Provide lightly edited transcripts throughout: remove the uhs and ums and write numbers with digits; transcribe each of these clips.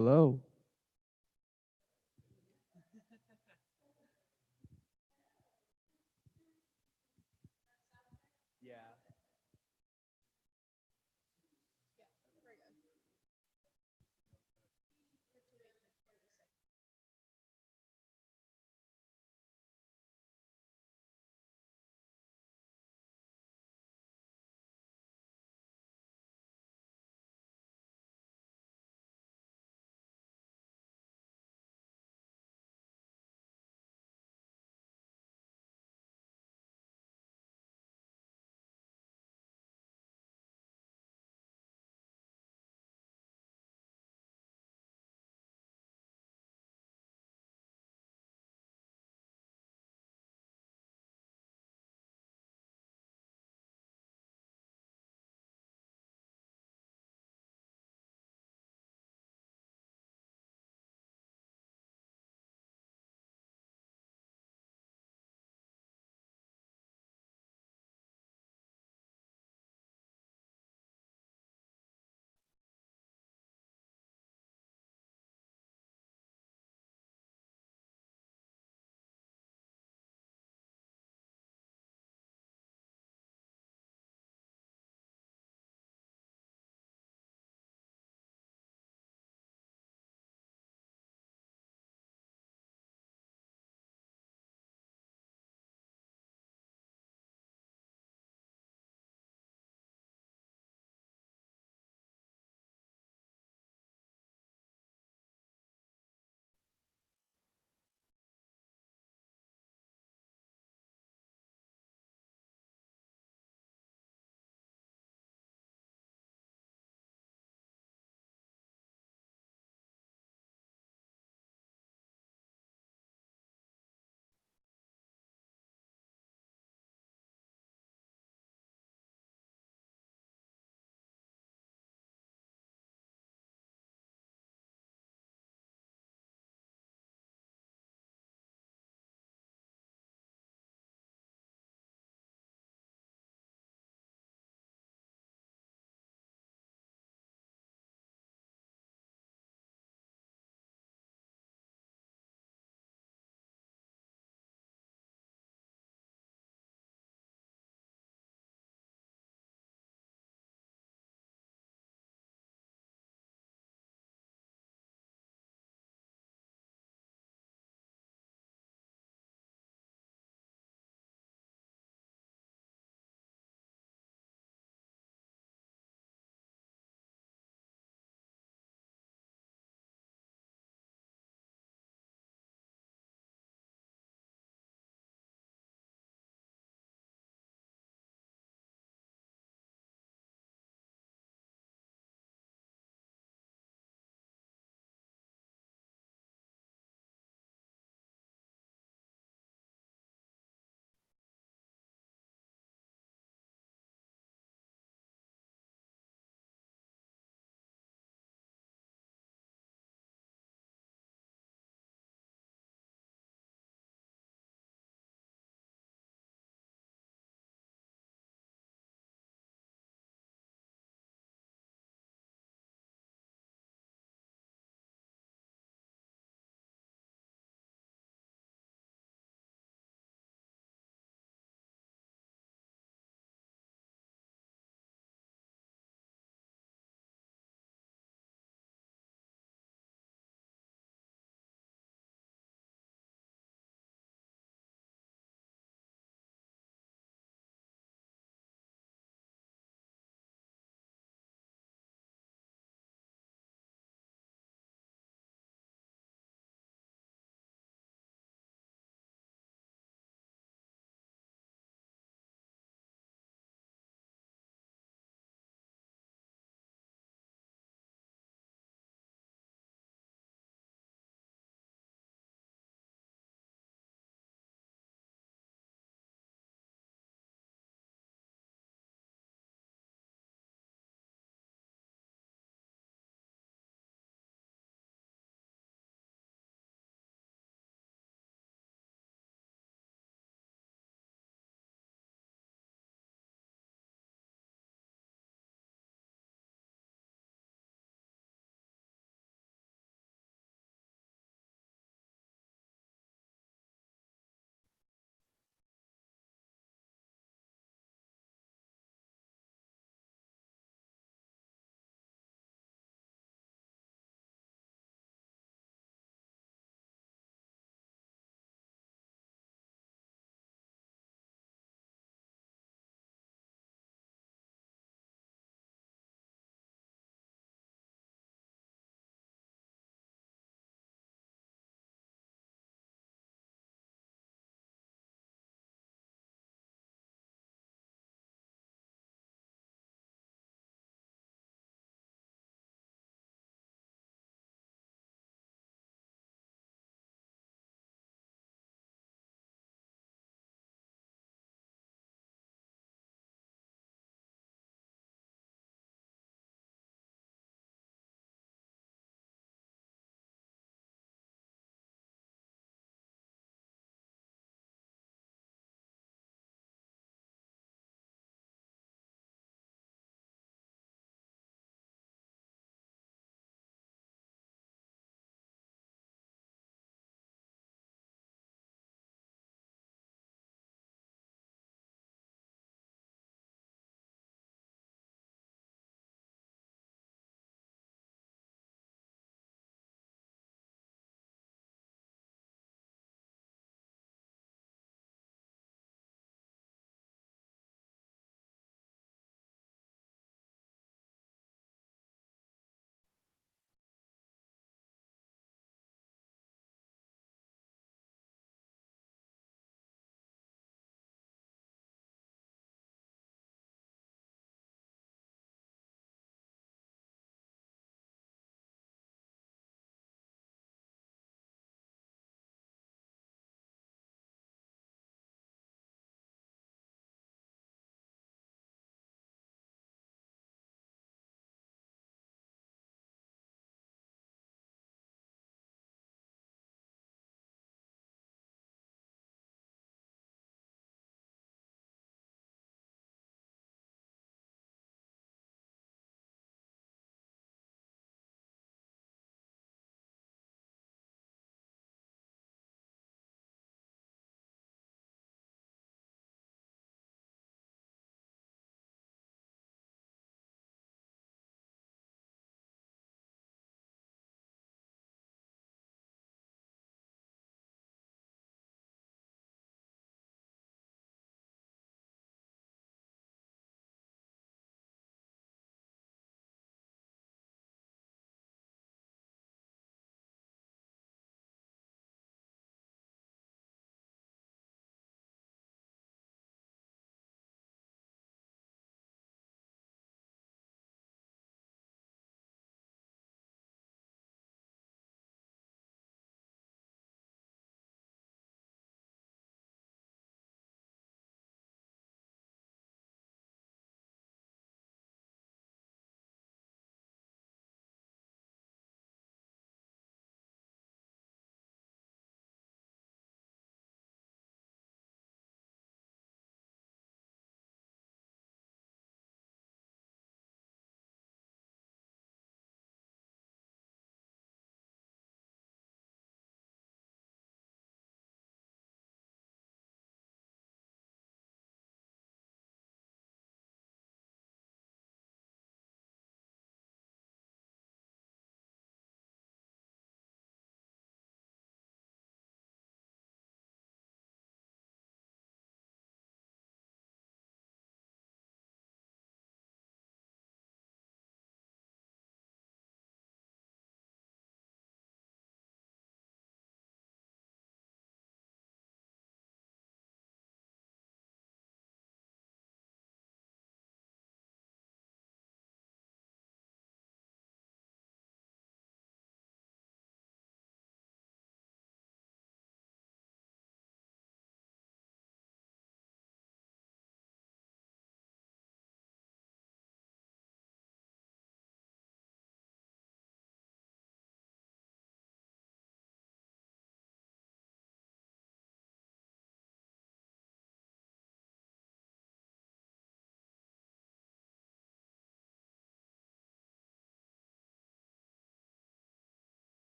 Hello.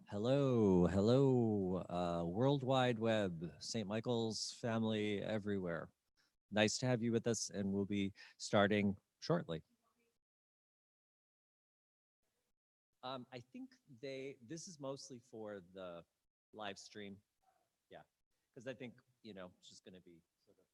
Hello, hello, World Wide Web, St. Michael's family everywhere. Nice to have you with us, and we'll be starting shortly. I think this is mostly for the live stream. Yeah, because I think, it's just going to be sort of.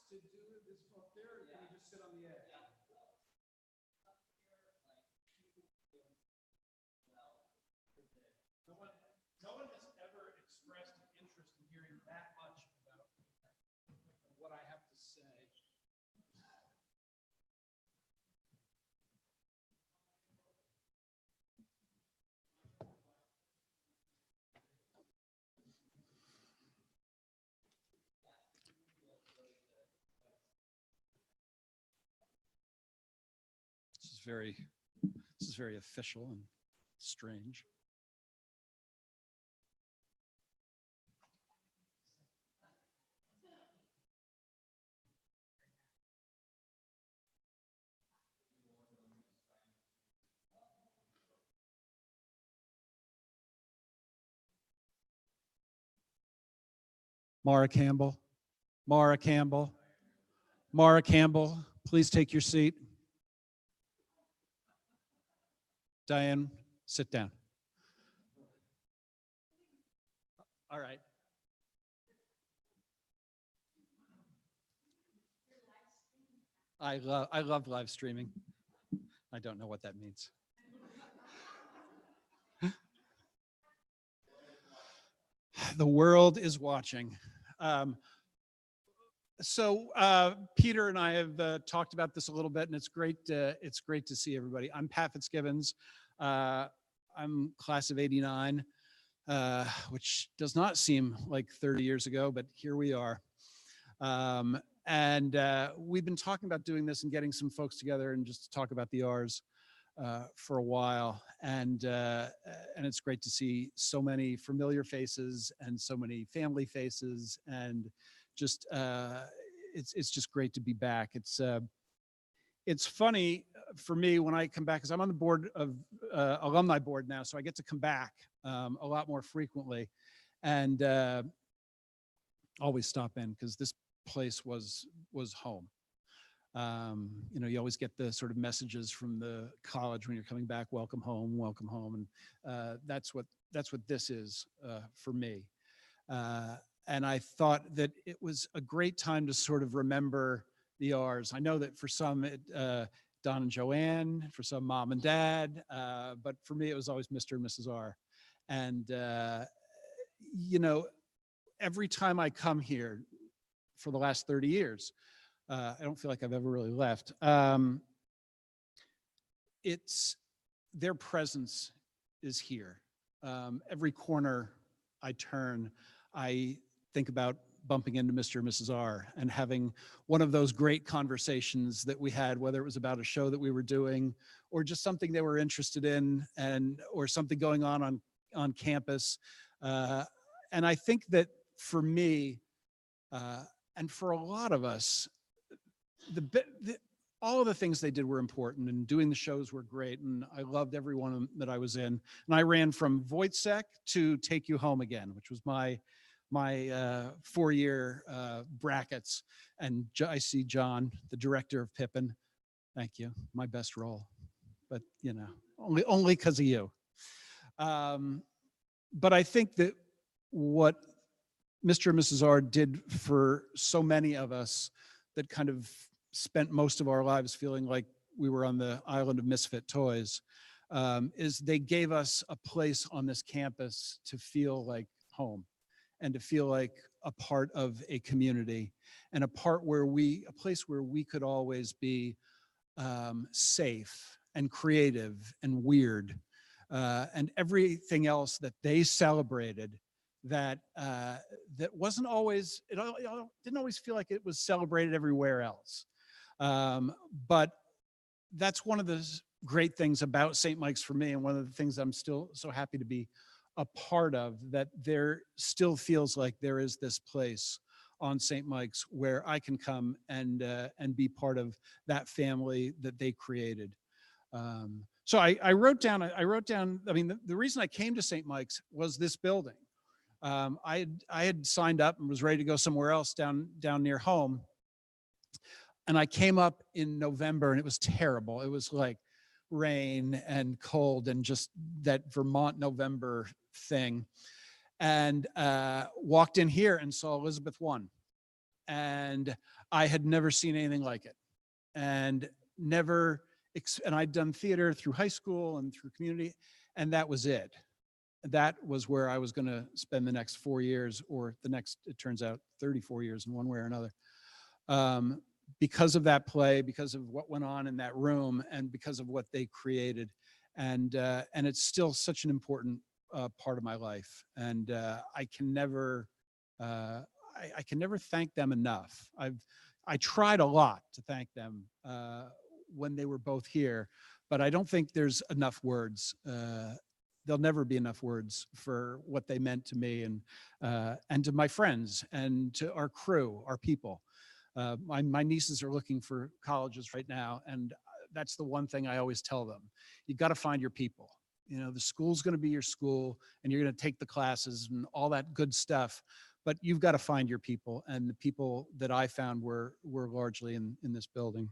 to do this up there, or can you just sit on the edge? No one has ever expressed an interest in hearing that much about what I have to say. This is very official and strange. Mara Campbell, Mara Campbell, Mara Campbell, please take your seat. Diane, sit down. All right. I love live streaming. I don't know what that means. The world is watching. Peter and I have talked about this a little bit, and it's great to see everybody. I'm Pat Fitzgibbons. I'm class of '89, which does not seem like 30 years ago, but here we are. We've been talking about doing this and getting some folks together and just to talk about the R's for a while. And it's great to see so many familiar faces and so many family faces, and just it's just great to be back. It's funny for me when I come back, because I'm on the board of alumni board now, so I get to come back a lot more frequently, and always stop in because this place was home. You know, you always get the sort of messages from the college when you're coming back, welcome home, and that's what this is for me. And I thought that it was a great time to sort of remember the R's. I know that for some, Don and Joanne, for some, Mom and Dad, but for me, it was always Mr. and Mrs. R. And, you know, every time I come here for the last 30 years, I don't feel like I've ever really left. It's their presence is here. Every corner I turn, I think about bumping into Mr. and Mrs. R and having one of those great conversations that we had, whether it was about a show that we were doing or just something they were interested in, or something going on campus. And I think that for me, and for a lot of us, all of the things they did were important, and doing the shows were great, and I loved every one that I was in. And I ran from Wojciech to Take You Home Again, which was my 4-year brackets. And I see John, the director of Pippin. Thank you, my best role, but you know, only because of you. But I think that what Mr. and Mrs. R did for so many of us that kind of spent most of our lives feeling like we were on the island of misfit toys, is they gave us a place on this campus to feel like home and to feel like a part of a community, and a place where we could always be safe and creative and weird, and everything else that they celebrated that wasn't always, it didn't always feel like it was celebrated everywhere else. But that's one of the great things about St. Mike's for me, and one of the things I'm still so happy to be a part of, that there still feels like there is this place on St. Mike's where I can come and be part of that family that they created. So I wrote down, I mean, the reason I came to St. Mike's was this building. I had signed up and was ready to go somewhere else down near home. And I came up in November and it was terrible. It was like rain and cold and just that Vermont November thing. And walked in here and saw Elizabeth I. and I had never seen anything like it, and never. And I'd done theater through high school and through community, and that was it. That was where I was going to spend the next 4 years, or the next, it turns out, 34 years in one way or another. Um, because of that play, because of what went on in that room, and because of what they created, and it's still such an important part of my life, and I can never, I can never thank them enough. I tried a lot to thank them when they were both here, but I don't think there's enough words. There'll never be enough words for what they meant to me, and to my friends, and to our crew, our people. My nieces are looking for colleges right now, and that's the one thing I always tell them. You got to find your people. You know, the school's going to be your school, and you're going to take the classes and all that good stuff, but you've got to find your people, and the people that I found were largely in this building.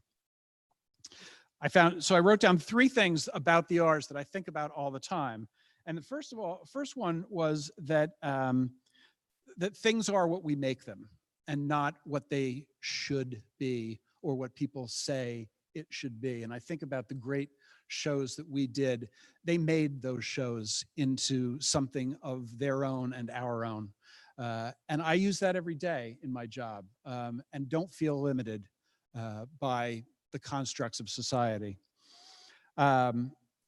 So I wrote down 3 things about the R's that I think about all the time. And the first one was that that things are what we make them, and not what they should be or what people say it should be. And I think about the great shows that we did. They made those shows into something of their own and our own. And I use that every day in my job, and don't feel limited by the constructs of society. I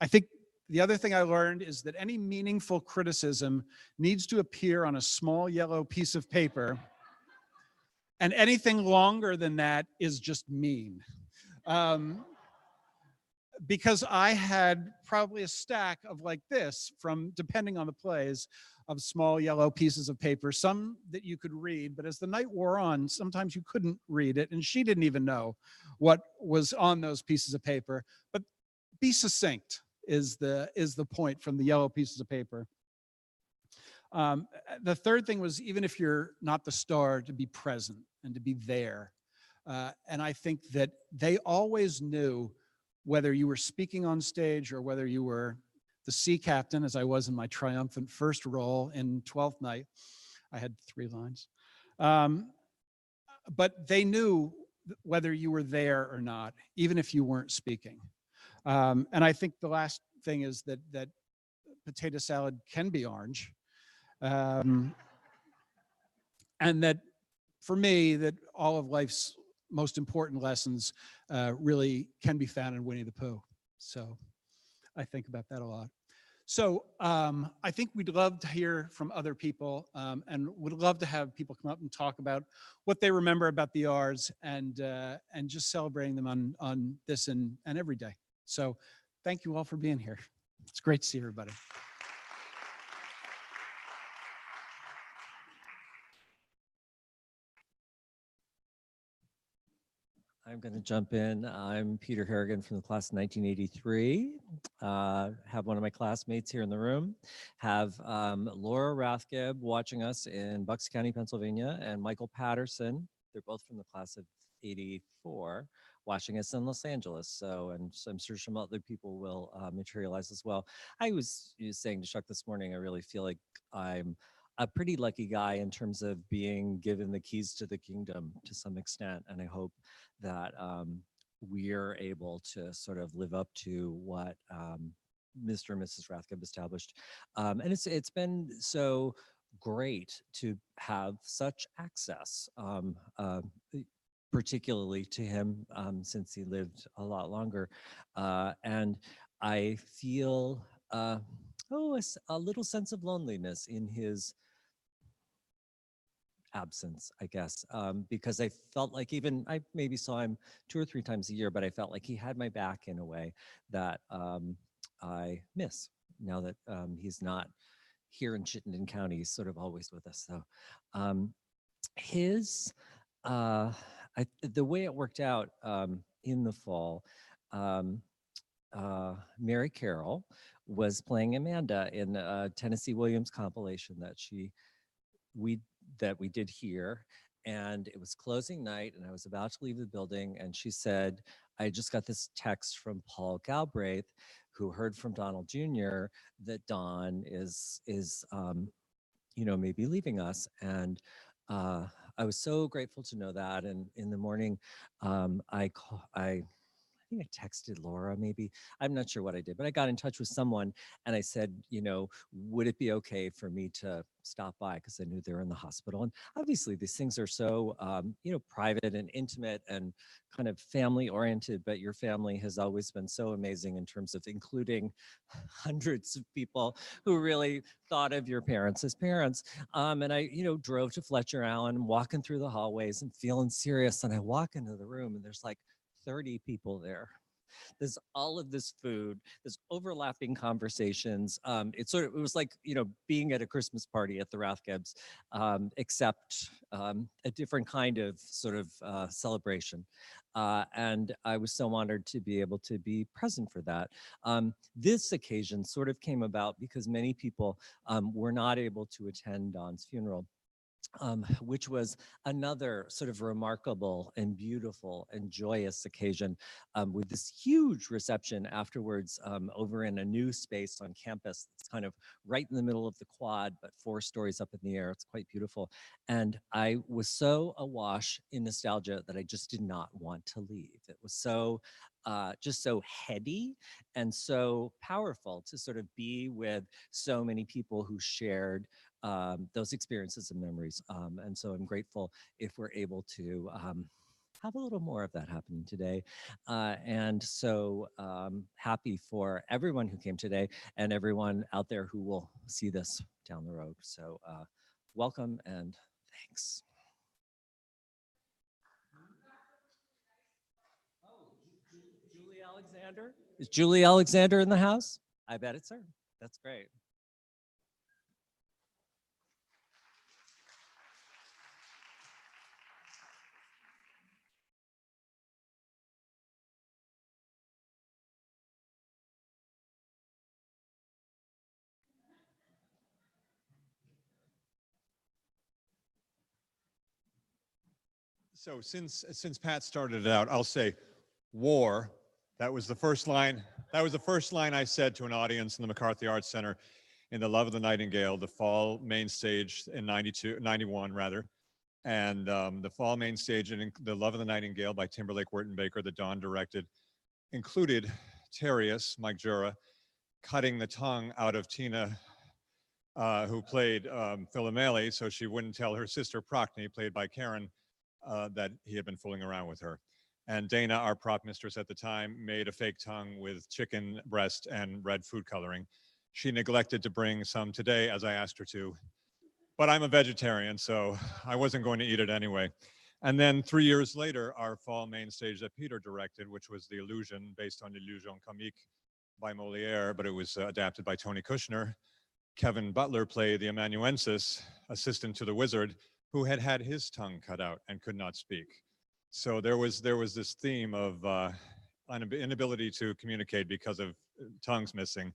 think the other thing I learned is that any meaningful criticism needs to appear on a small yellow piece of paper, and anything longer than that is just mean. Because I had probably a stack of like this, from, depending on the plays, of small yellow pieces of paper, some that you could read, but as the night wore on, sometimes you couldn't read it, and she didn't even know what was on those pieces of paper. But be succinct is the point from the yellow pieces of paper. The third thing was, even if you're not the star, to be present and to be there. And I think that they always knew, whether you were speaking on stage or whether you were the sea captain, as I was in my triumphant first role in Twelfth Night. I had 3 lines. But they knew whether you were there or not, even if you weren't speaking. And I think the last thing is that potato salad can be orange. And that, for me, that all of life's most important lessons really can be found in Winnie the Pooh. So I think about that a lot. So I think we'd love to hear from other people, and would love to have people come up and talk about what they remember about the R's, and just celebrating them on this and every day. So thank you all for being here. It's great to see everybody. I'm going to jump in. I'm Peter Harrigan from the class of 1983. Have one of my classmates here in the room. Have Laura Rathgeb watching us in Bucks County, Pennsylvania, and Michael Patterson. They're both from the class of 84, watching us in Los Angeles. So, and so I'm sure some other people will materialize as well. I was saying to Chuck this morning, I really feel like I'm a pretty lucky guy in terms of being given the keys to the kingdom to some extent. And I hope that we're able to sort of live up to what Mr. and Mrs. Rathgeb established. And it's been so great to have such access, particularly to him, since he lived a lot longer. And I feel a little sense of loneliness in his absence, I guess, because I felt like, even I maybe saw him 2 or 3 times a year, but I felt like he had my back in a way that I miss now that he's not here in Chittenden County. He's sort of always with us. So the way it worked out in the fall, Mary Carroll was playing Amanda in a Tennessee Williams compilation that we did here, and it was closing night, and I was about to leave the building, and she said, I just got this text from Paul Galbraith, who heard from Donald Jr. that Don is maybe leaving us. And I was so grateful to know that. And in the morning, I think I texted Laura, maybe. I'm not sure what I did, but I got in touch with someone and I said, would it be okay for me to stop by? Because I knew they were in the hospital. And obviously, these things are so, private and intimate and kind of family oriented, but your family has always been so amazing in terms of including hundreds of people who really thought of your parents as parents. And I, drove to Fletcher Allen, walking through the hallways and feeling serious. And I walk into the room and there's like 30 people there. There's all of this food, there's overlapping conversations. It was like, being at a Christmas party at the Rathgebs, except a different kind of sort of celebration. And I was so honored to be able to be present for that. This occasion sort of came about because many people were not able to attend Don's funeral. Which was another sort of remarkable and beautiful and joyous occasion, with this huge reception afterwards, over in a new space on campus. It's kind of right in the middle of the quad, but 4 stories up in the air. It's quite beautiful. And I was so awash in nostalgia that I just did not want to leave. It was so just so heady and so powerful to sort of be with so many people who shared those experiences and memories. And so I'm grateful if we're able to have a little more of that happening today. And so happy for everyone who came today and everyone out there who will see this down the road. So welcome and thanks. Julie Alexander? Is Julie Alexander in the house? I bet it's her. That's great. So since Pat started it out, I'll say war. That was the first line. That was the first line I said to an audience in the McCarthy Arts Center in The Love of the Nightingale, the fall main stage in 91 rather. And the fall main stage in The Love of the Nightingale by Timberlake Werton Baker that Don directed included Terrius, Mike Jura, cutting the tongue out of Tina, who played Philomele, so she wouldn't tell her sister Procne, played by Karen, that he had been fooling around with her. And Dana, our prop mistress at the time, made a fake tongue with chicken breast and red food coloring. She neglected to bring some today, as I asked her to. But I'm a vegetarian, so I wasn't going to eat it anyway. And then 3 years later, our fall main stage that Peter directed, which was The Illusion, based on Illusion Comique by Moliere, but it was adapted by Tony Kushner. Kevin Butler played the amanuensis, assistant to the wizard, who had had his tongue cut out and could not speak. So there was this theme of inability to communicate because of tongues missing.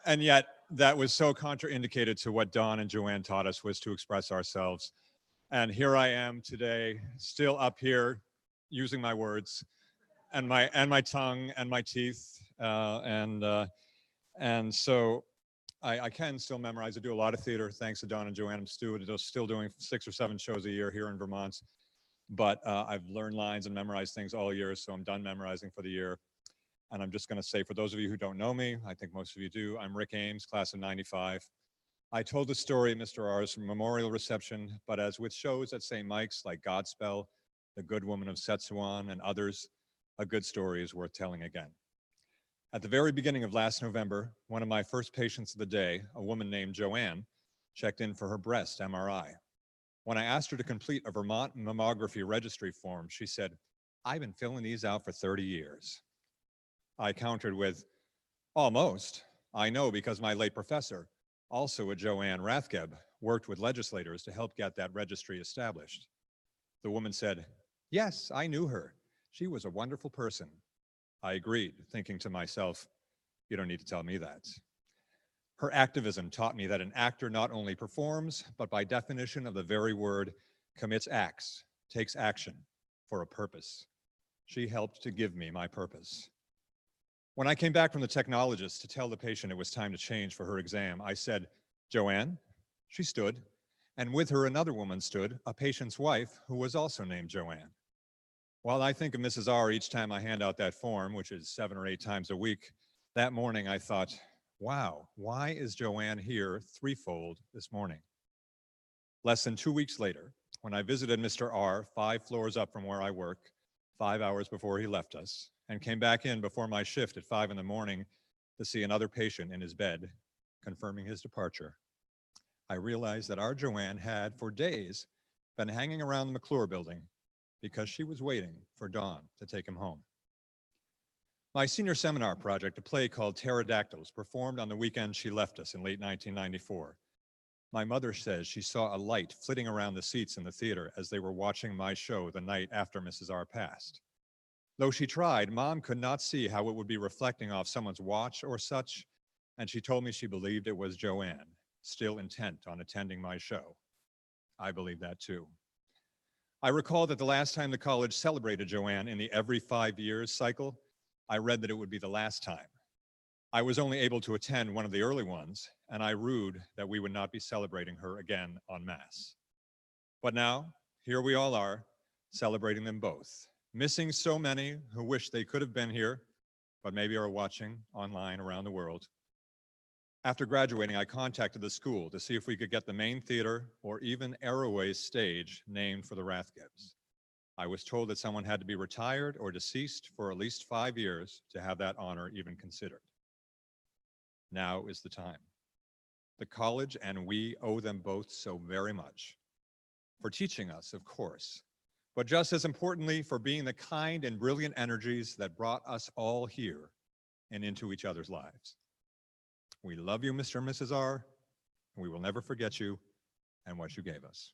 And yet that was so contraindicated to what Don and Joanne taught us, was to express ourselves. And here I am today, still up here using my words and my tongue and my teeth. And so I can still memorize. I do a lot of theater, thanks to Don and Joanne. I'm still doing 6 or 7 shows a year here in Vermont. But I've learned lines and memorized things all year, so I'm done memorizing for the year. And I'm just going to say, for those of you who don't know me, I think most of you do, I'm Rick Ames, class of 95. I told the story at Mr. R's memorial reception, but as with shows at St. Mike's like Godspell, The Good Woman of Setsuan, and others, a good story is worth telling again. At the very beginning of last November, one of my first patients of the day, a woman named Joanne, checked in for her breast MRI. When I asked her to complete a Vermont mammography registry form, she said, "I've been filling these out for 30 years. I countered with, "Almost. I know because my late professor, also a Joanne Rathgeb, worked with legislators to help get that registry established." The woman said, "Yes, I knew her. She was a wonderful person." I agreed, thinking to myself, you don't need to tell me that. Her activism taught me that an actor not only performs, but by definition of the very word, commits acts, takes action for a purpose. She helped to give me my purpose. When I came back from the technologist to tell the patient it was time to change for her exam, I said, "Joanne?" She stood, And with her, another woman stood, a patient's wife, who was also named Joanne. While I think of Mrs. R each time I hand out that form, which is 7 or 8 times a week, that morning I thought, wow, why is Joanne here threefold this morning? Less than 2 weeks later, when I visited Mr. R 5 floors up from where I work, 5 hours before he left us, and came back in before my shift at 5 in the morning to see another patient in his bed, confirming his departure, I realized that our Joanne had, for days, been hanging around the McClure building because she was waiting for Dawn to take him home. My senior seminar project, a play called Pterodactyls, performed on the weekend she left us in late 1994. My mother says she saw a light flitting around the seats in the theater as they were watching my show the night after Mrs. R passed. Though she tried, Mom could not see how it would be reflecting off someone's watch or such, and she told me she believed it was Joanne, still intent on attending my show. I believe that too. I recall that the last time the college celebrated Joanne in the every 5 years cycle, I read that it would be the last time. I was only able to attend one of the early ones, and I rued that we would not be celebrating her again en masse. But now, here we all are, celebrating them both, missing so many who wish they could have been here, but maybe are watching online around the world. After graduating, I contacted the school to see if we could get the main theater or even Arroway's stage named for the Rathgebs. I was told that someone had to be retired or deceased for at least 5 years to have that honor even considered. Now is the time. The college and we owe them both so very much. For teaching us, of course, but just as importantly, for being the kind and brilliant energies that brought us all here and into each other's lives. We love you, Mr. and Mrs. R. And we will never forget you and what you gave us.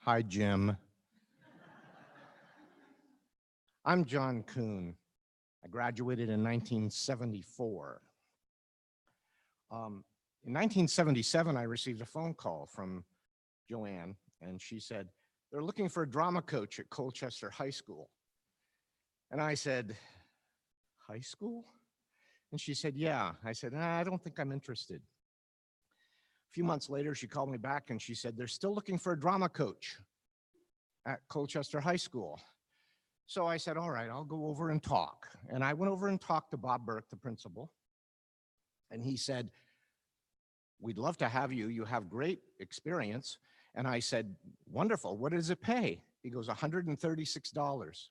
Hi, Jim. I'm John Kuhn. I graduated in 1974. In 1977, I received a phone call from Joanne, and she said, they're looking for a drama coach at Colchester High School. And I said, high school? And she said, yeah. I said, I don't think I'm interested. A few months later, she called me back and she said, they're still looking for a drama coach at Colchester High School. So I said, all right, I'll go over and talk. And I went over and talked to Bob Burke, the principal. And he said, we'd love to have you. You have great experience. And I said, wonderful. What does it pay? He goes, $136.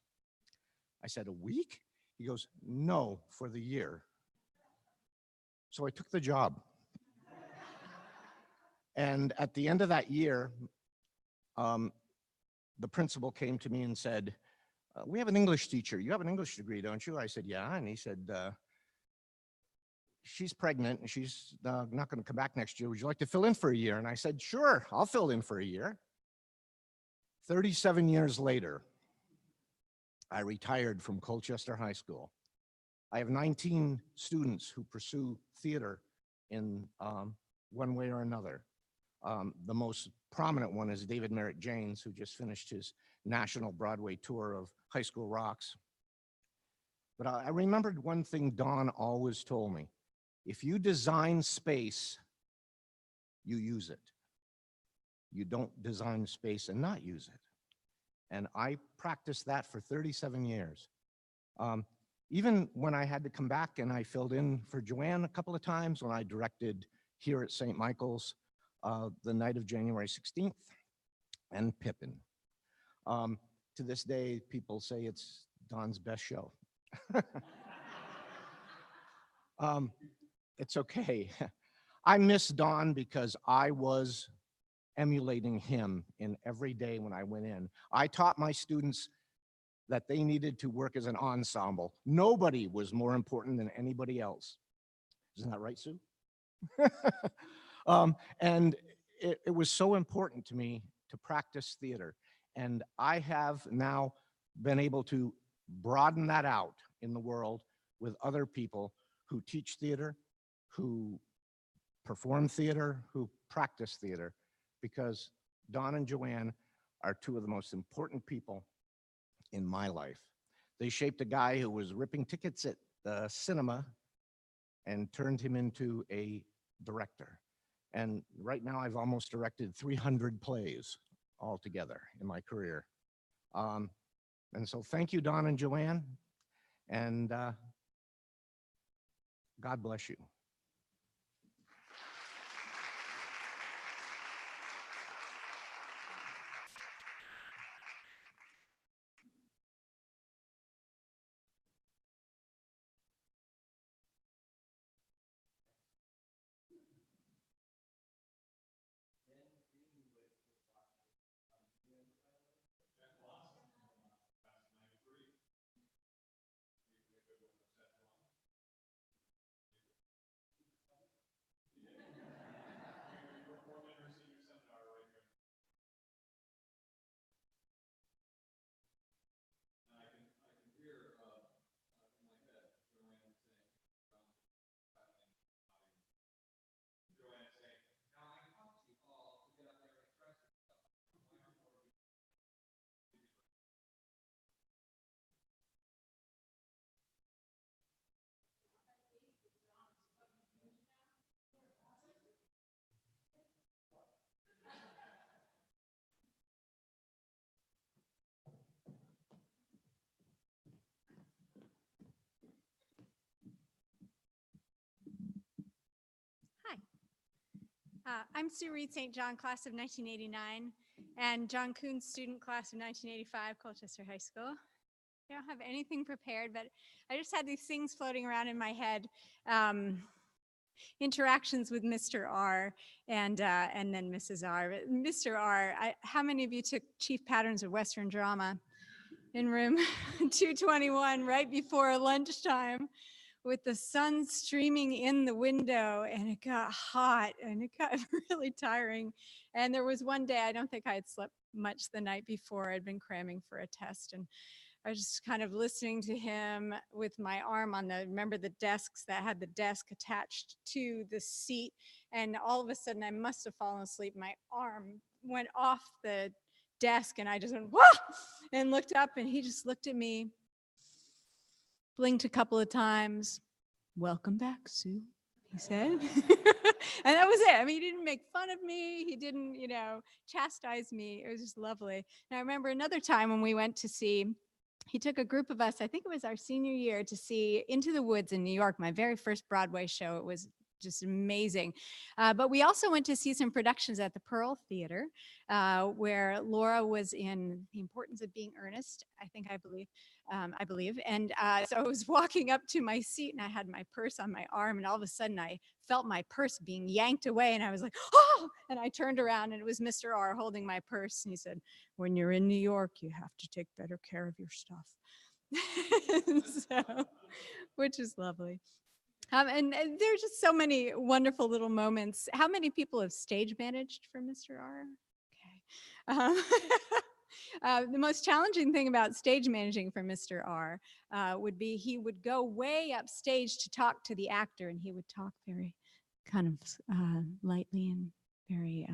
I said, a week? He goes, no, for the year. So I took the job. And at the end of that year, the principal came to me and said, we have an English teacher. You have an English degree, don't you? I said, yeah. And he said, she's pregnant and she's not going to come back next year. Would you like to fill in for a year? And I said, sure, I'll fill in for a year. 37 years later, I retired from Colchester High School. I have 19 students who pursue theater in one way or another. The most prominent one is David Merritt Janes, who just finished his national Broadway tour of High School Rocks. But I remembered one thing Dawn always told me. If you design space, you use it. You don't design space and not use it. And I practiced that for 37 years. Even when I had to come back and I filled in for Joanne a couple of times when I directed here at St. Michael's the night of January 16th and Pippin. To this day, people say it's Don's best show. It's okay. I miss Don because I was emulating him in every day when I went in. I taught my students that they needed to work as an ensemble. Nobody was more important than anybody else. Isn't that right, Sue? And it was so important to me to practice theater. And I have now been able to broaden that out in the world with other people who teach theater, who perform theater, who practice theater, because Don and Joanne are two of the most important people in my life. They shaped a guy who was ripping tickets at the cinema and turned him into a director. And right now I've almost directed 300 plays altogether in my career. And so thank you, Don and Joanne, and God bless you. I'm Sue Reed St. John, class of 1989, and John Coons, student class of 1985, Colchester High School. I don't have anything prepared, but I just had these things floating around in my head. Interactions with Mr. R and then Mrs. R. But Mr. R, how many of you took Chief Patterns of Western Drama in room 221 right before lunchtime, with the sun streaming in the window, and it got hot and it got really tiring. And there was one day, I don't think I had slept much the night before. I'd been cramming for a test, and I was just kind of listening to him with my arm on remember the desks that had the desk attached to the seat. And all of a sudden I must have fallen asleep. My arm went off the desk and I just went, wah! And looked up, and he just looked at me, blinked a couple of times. "Welcome back, Sue," he said. And that was it. I mean, he didn't make fun of me. He didn't, chastise me. It was just lovely. And I remember another time when we went to see, he took a group of us, I think it was our senior year, to see Into the Woods in New York, my very first Broadway show. It was just amazing. But we also went to see some productions at the Pearl Theater, where Laura was in The Importance of Being Earnest, I believe. And so I was walking up to my seat, and I had my purse on my arm, and all of a sudden I felt my purse being yanked away, and I was like, oh, and I turned around, and it was Mr. R holding my purse, and he said, "When you're in New York, you have to take better care of your stuff." So, which is lovely. And there's just so many wonderful little moments. How many people have stage managed for Mr. R? Okay. The most challenging thing about stage managing for Mr. R would be he would go way upstage to talk to the actor, and he would talk very kind of lightly and very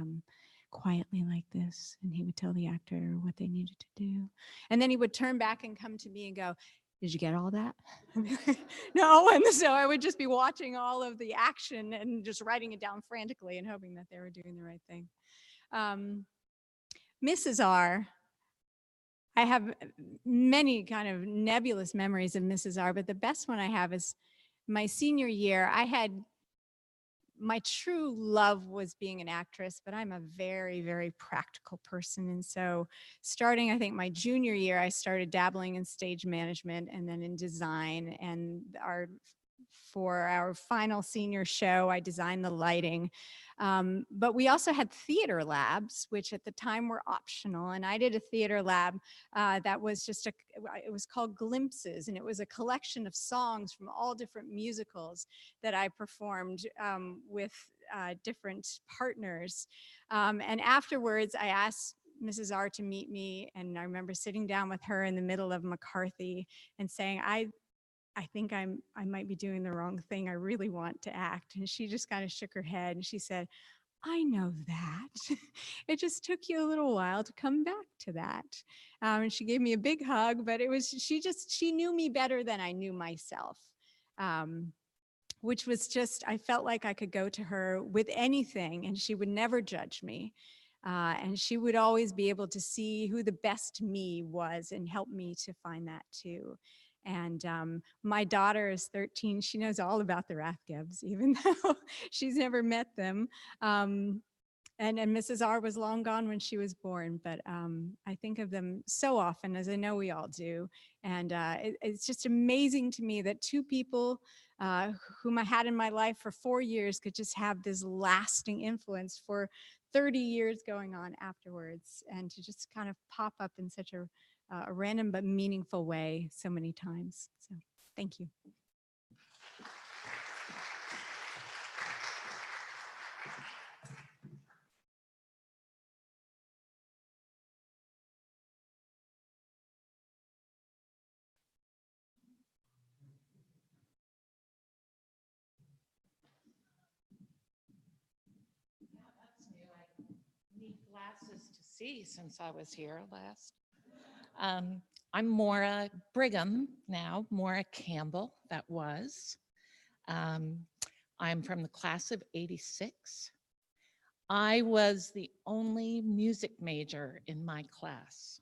quietly like this, and he would tell the actor what they needed to do. And then he would turn back and come to me and go, "Did you get all that?" No. And so I would just be watching all of the action and just writing it down frantically and hoping that they were doing the right thing. Mrs. R, I have many kind of nebulous memories of Mrs. R, but the best one I have is my senior year. My true love was being an actress, but I'm a very, very practical person. And so starting, I think, my junior year, I started dabbling in stage management and then in design. And our for our final senior show. I designed the lighting. But we also had theater labs, which at the time were optional. And I did a theater lab that was it was called Glimpses. And it was a collection of songs from all different musicals that I performed with different partners. And afterwards, I asked Mrs. R to meet me. And I remember sitting down with her in the middle of McCarthy and saying, I think I might be doing the wrong thing. I really want to act. And she just kind of shook her head and she said, I know that. It just took you a little while to come back to that. And she gave me a big hug, but she knew me better than I knew myself. Which was just, I felt like I could go to her with anything and she would never judge me. And she would always be able to see who the best me was and help me to find that too. And my daughter is 13. She knows all about the Rathgebs, even though she's never met them. And Mrs. R was long gone when she was born, but I think of them so often, as I know we all do. And it's just amazing to me that two people whom I had in my life for 4 years could just have this lasting influence for 30 years going on afterwards, and to just kind of pop up in such a random but meaningful way so many times. So thank you. Need glasses to see since I was here last. I'm Maura Brigham now, Maura Campbell, that was. I'm from the class of '86. I was the only music major in my class.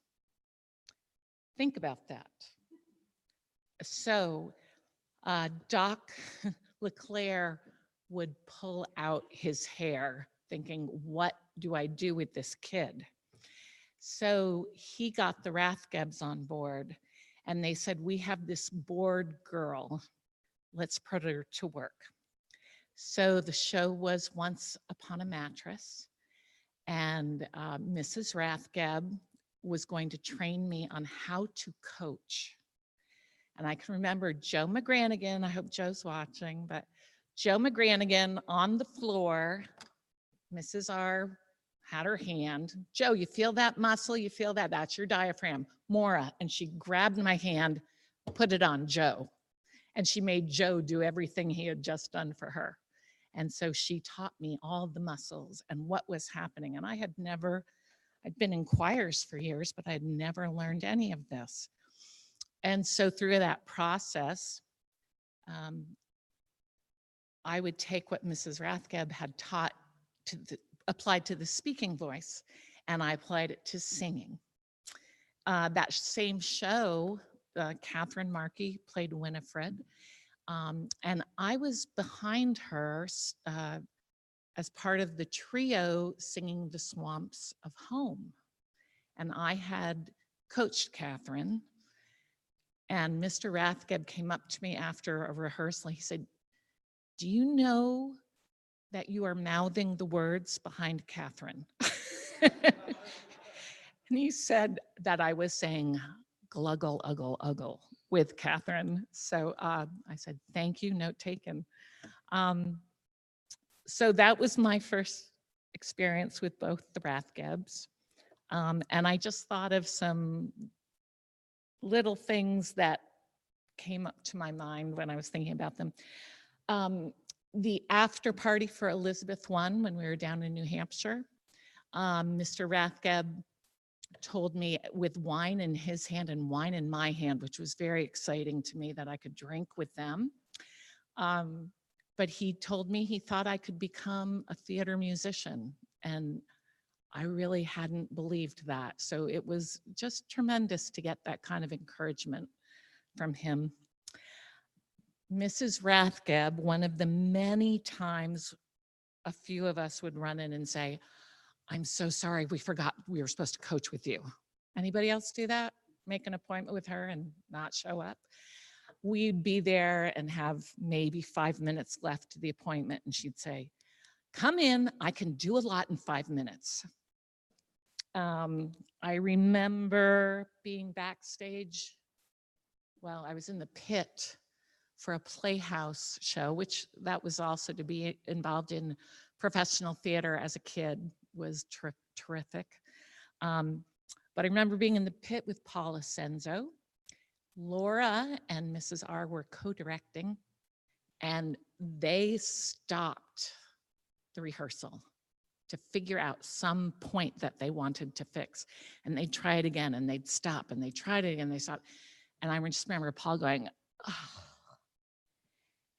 Think about that. So Doc LeClaire would pull out his hair thinking, what do I do with this kid? So he got the Rathgebs on board and they said, we have this bored girl, let's put her to work. So the show was Once Upon a Mattress, and Mrs. Rathgeb was going to train me on how to coach. And I can remember Joe McGranigan, I hope Joe's watching, but Joe McGranigan on the floor, Mrs. R had her hand. Joe, you feel that muscle? You feel that? That's your diaphragm. Maura, and she grabbed my hand, put it on Joe. And she made Joe do everything he had just done for her. And so she taught me all the muscles and what was happening. And I'd been in choirs for years, but I'd never learned any of this. And so through that process, I would take what Mrs. Rathgeb had taught applied to the speaking voice, and I applied it to singing. That same show, Catherine Markey played Winifred, and I was behind her as part of the trio singing The Swamps of Home. And I had coached Catherine, and Mr. Rathgeb came up to me after a rehearsal. He said, do you know that you are mouthing the words behind Catherine? And he said that I was saying gluggle, uggle, uggle with Catherine. So I said, thank you, note taken. So that was my first experience with both the Rathgebs. And I just thought of some little things that came up to my mind when I was thinking about them. The after party for Elizabeth I, when we were down in New Hampshire, Mr. Rathgeb told me with wine in his hand and wine in my hand, which was very exciting to me that I could drink with them. But he told me he thought I could become a theater musician, and I really hadn't believed that. So it was just tremendous to get that kind of encouragement from him. Mrs. Rathgeb, one of the many times a few of us would run in and say, I'm so sorry, we forgot we were supposed to coach with you. Anybody else do that? Make an appointment with her and not show up? we'd be there and have maybe 5 minutes left to the appointment, and she'd say, "Come in, I can do a lot in 5 minutes." I remember being backstage. Well, I was in the pit for a Playhouse show, which that was also to be involved in professional theater as a kid was terrific. But I remember being in the pit with Paula Senzo. Laura and Mrs. R were co-directing, and they stopped the rehearsal to figure out some point that they wanted to fix. And they'd try it again, and they'd stop, and they tried it again, they stopped. And I just remember Paul going, "Oh."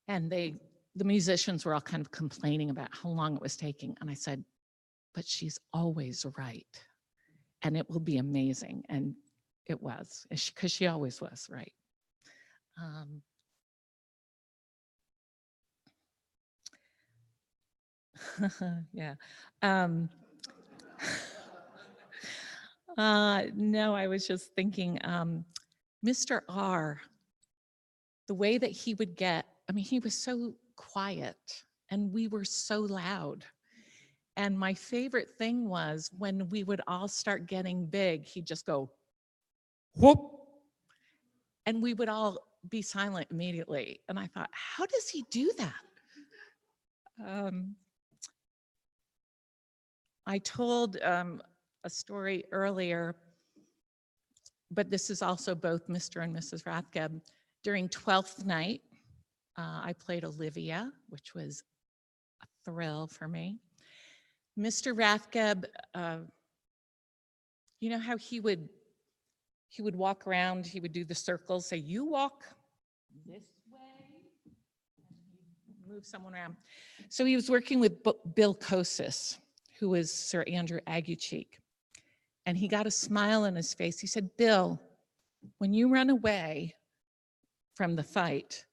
And the musicians were all kind of complaining about how long it was taking. And I said, "But she's always right. And it will be amazing." And it was, because she always was right. Yeah. No, I was just thinking, Mr. R, the way that he would get, I mean, he was so quiet and we were so loud. And my favorite thing was when we would all start getting big, he'd just go, whoop, and we would all be silent immediately. And I thought, how does he do that? I told a story earlier, but this is also both Mr. and Mrs. Rathgeb. During 12th night, I played Olivia, which was a thrill for me. Mr. Rathgeb, you know how he would walk around, he would do the circles, say, "You walk this way," and he'd move someone around. So he was working with Bill Kosis, who was Sir Andrew Aguecheek. And he got a smile on his face. He said, "Bill, when you run away from the fight,"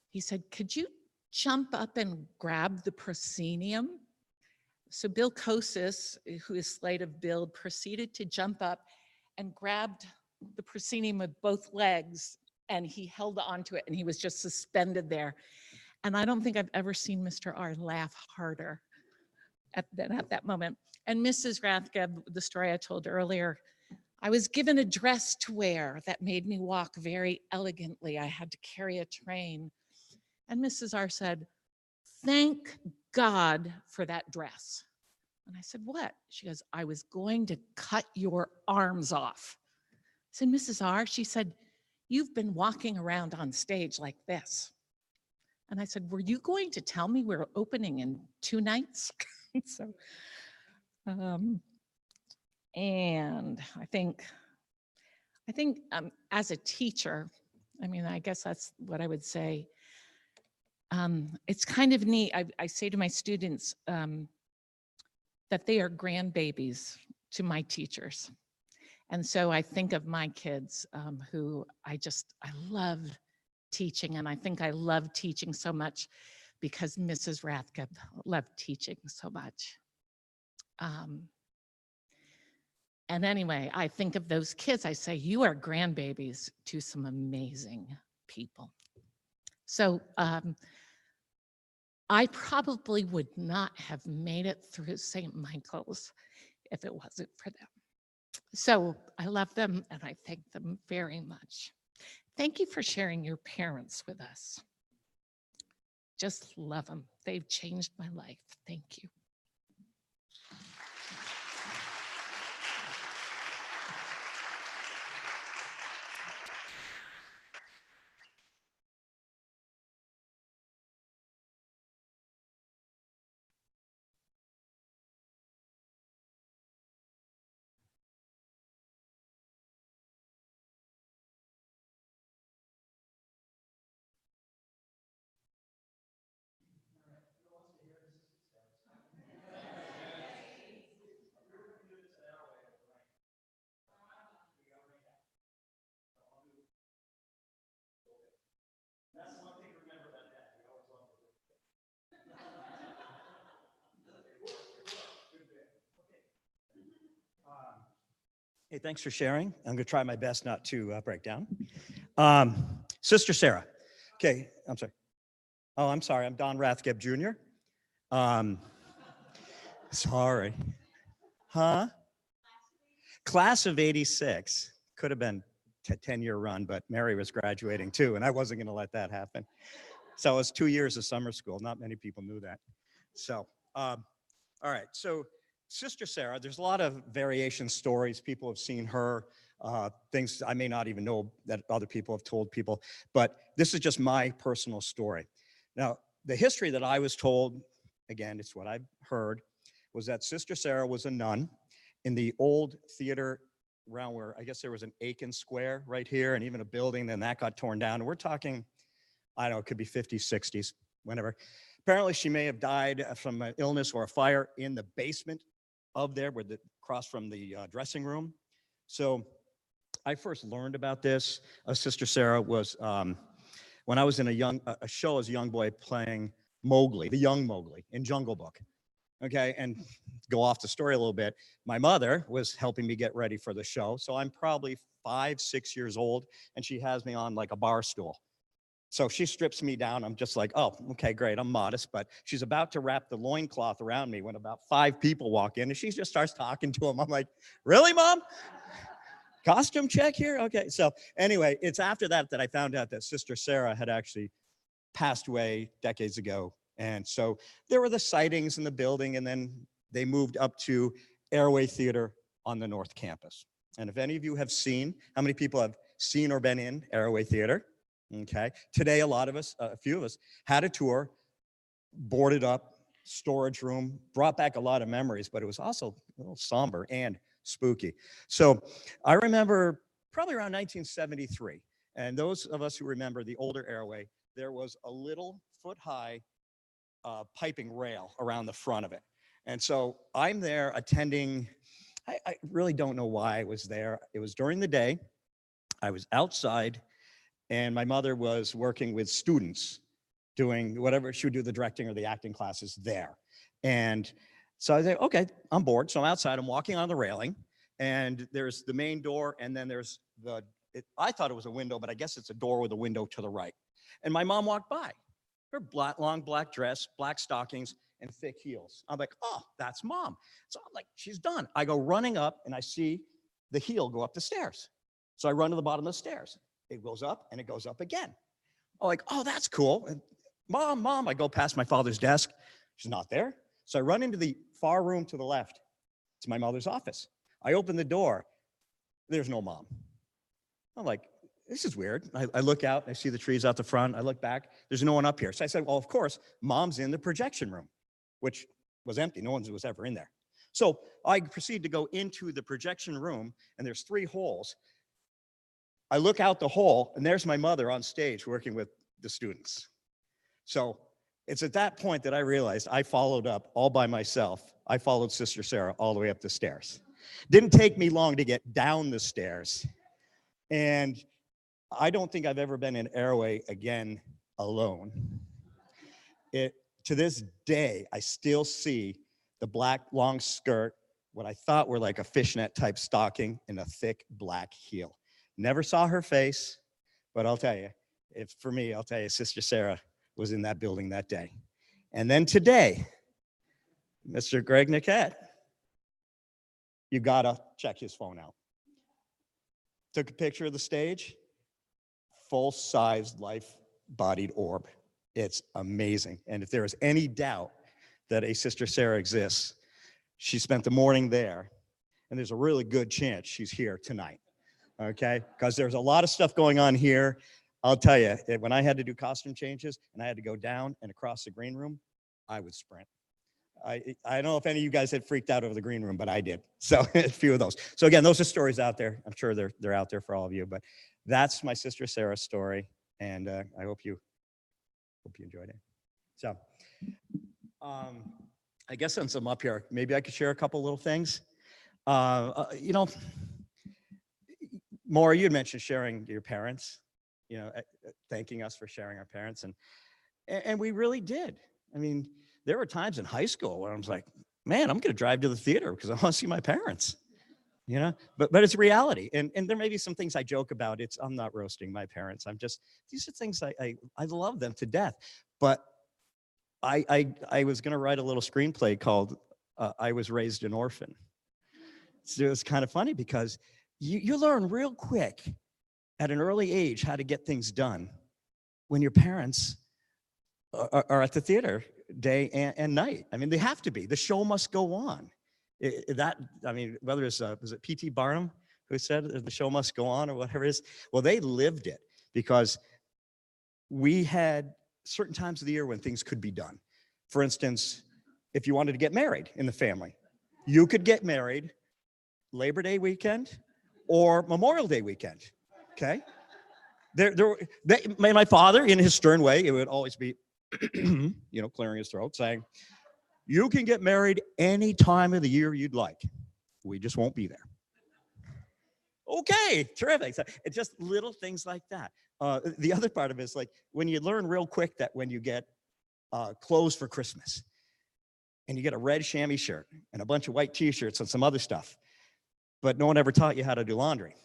he said, "could you jump up and grab the proscenium?" So Bill Kosis, who is sleight of Bill, proceeded to jump up and grabbed the proscenium with both legs, and he held onto it, and he was just suspended there. And I don't think I've ever seen Mr. R laugh harder than at that moment. And Mrs. Rathgeb, the story I told earlier, I was given a dress to wear that made me walk very elegantly. I had to carry a train. And Mrs. R said, "Thank God for that dress." And I said, "What?" She goes, "I was going to cut your arms off." I said, "Mrs. R," she said, "you've been walking around on stage like this." And I said, "Were you going to tell me we're opening in 2 nights?" So, and I think as a teacher, I mean, I guess that's what I would say. It's kind of neat. I say to my students that they are grandbabies to my teachers. And so I think of my kids who I love teaching. And I think I love teaching so much because Mrs. Rathgeb loved teaching so much. And anyway, I think of those kids, I say, you are grandbabies to some amazing people. So I probably would not have made it through St. Michael's if it wasn't for them. So I love them and I thank them very much. Thank you for sharing your parents with us. Just love them. They've changed my life. Thank you. Hey, thanks for sharing. I'm going to try my best not to break down. Sister Sarah. Okay, I'm sorry. Oh, I'm sorry. I'm Don Rathgeb Jr. Sorry. Huh? Class of 86. Could have been a 10-year run, but Mary was graduating too, and I wasn't going to let that happen. So it was 2 years of summer school. Not many people knew that. So, all right. So Sister Sarah, there's a lot of variation stories. People have seen her, things I may not even know that other people have told people, but this is just my personal story. Now, the history that I was told, again, it's what I've heard, was that Sister Sarah was a nun in the old theater around where I guess there was an Aiken Square right here and even a building, then that got torn down. And we're talking, I don't know, it could be 50s, 60s, whenever. Apparently she may have died from an illness or a fire in the basement of there, where across from the dressing room. So I first learned about this. Sister Sarah was when I was in a show as a young boy playing Mowgli, the young Mowgli in Jungle Book. Okay, and go off the story a little bit. My mother was helping me get ready for the show. So I'm probably 5, 6 years old, and she has me on like a bar stool. So she strips me down. I'm just like, oh, okay, great. I'm modest, but she's about to wrap the loincloth around me when about 5 people walk in, and she just starts talking to them. I'm like, really, Mom? Costume check here? Okay. So anyway, it's after that that I found out that Sister Sarah had actually passed away decades ago. And so there were the sightings in the building, and then they moved up to Airway Theater on the North Campus. And if any of you have seen, how many people have seen or been in Airway Theater? Okay. Today, a few of us had a tour, boarded up, storage room, brought back a lot of memories, but it was also a little somber and spooky. So I remember probably around 1973, and those of us who remember the older Airway, there was a little foot-high piping rail around the front of it. And so I'm there attending, I really don't know why I was there. It was during the day. I was outside, and my mother was working with students doing whatever, she would do the directing or the acting classes there. And so I was like, okay, I'm bored. So I'm outside, I'm walking on the railing, and there's the main door, and then there's I thought it was a window, but I guess it's a door with a window to the right. And my mom walked by. Her long black dress, black stockings, and thick heels. I'm like, oh, that's Mom. So I'm like, she's done. I go running up, and I see the heel go up the stairs. So I run to the bottom of the stairs. It goes up, and it goes up again. I'm like, oh, that's cool. And Mom, I go past my father's desk. She's not there. So I run into the far room to the left. It's my mother's office. I open the door. There's no Mom. I'm like, this is weird. I look out, I see the trees out the front. I look back, there's no one up here. So I said, well, of course, Mom's in the projection room, which was empty. No one was ever in there. So I proceed to go into the projection room, and there's 3 holes. I look out the hole, and there's my mother on stage working with the students. So it's at that point that I realized I followed up all by myself. I followed Sister Sarah all the way up the stairs. Didn't take me long to get down the stairs. And I don't think I've ever been in Airway again alone. To this day, I still see the black long skirt, what I thought were like a fishnet type stocking, and a thick black heel. Never saw her face, but I'll tell you, Sister Sarah was in that building that day. And then today, Mr. Greg Niket, you gotta check his phone out. Took a picture of the stage, full-sized life-bodied orb. It's amazing. And if there is any doubt that a Sister Sarah exists, she spent the morning there, and there's a really good chance she's here tonight, okay? Because there's a lot of stuff going on here. I'll tell you, when I had to do costume changes and I had to go down and across the green room, I would sprint. I don't know if any of you guys had freaked out over the green room, but I did. So a few of those. So again, those are stories out there. I'm sure they're out there for all of you, but that's my Sister Sarah's story, and I hope you enjoyed it. So I guess since I'm up here, maybe I could share a couple little things. Maura, you had mentioned sharing your parents, thanking us for sharing our parents, and we really did. I mean, there were times in high school where I was like, man, I'm going to drive to the theater because I want to see my parents. you know, but it's reality. And there may be some things I joke about. I'm not roasting my parents. These are things I love them to death. But I was going to write a little screenplay called I Was Raised an Orphan. So it was kind of funny because you learn real quick at an early age how to get things done when your parents are at the theater day and night. I mean, they have to be. The show must go on. Whether it's, was it P.T. Barnum who said the show must go on or whatever it is? Well, they lived it because we had certain times of the year when things could be done. For instance, if you wanted to get married in the family, you could get married Labor Day weekend or Memorial Day weekend, okay? My father, in his stern way, it would always be, clearing his throat, saying, you can get married any time of the year you'd like. We just won't be there. Okay, terrific. So it's just little things like that. The other part of it is like when you learn real quick that when you get clothes for Christmas and you get a red chamois shirt and a bunch of white t-shirts and some other stuff, but no one ever taught you how to do laundry.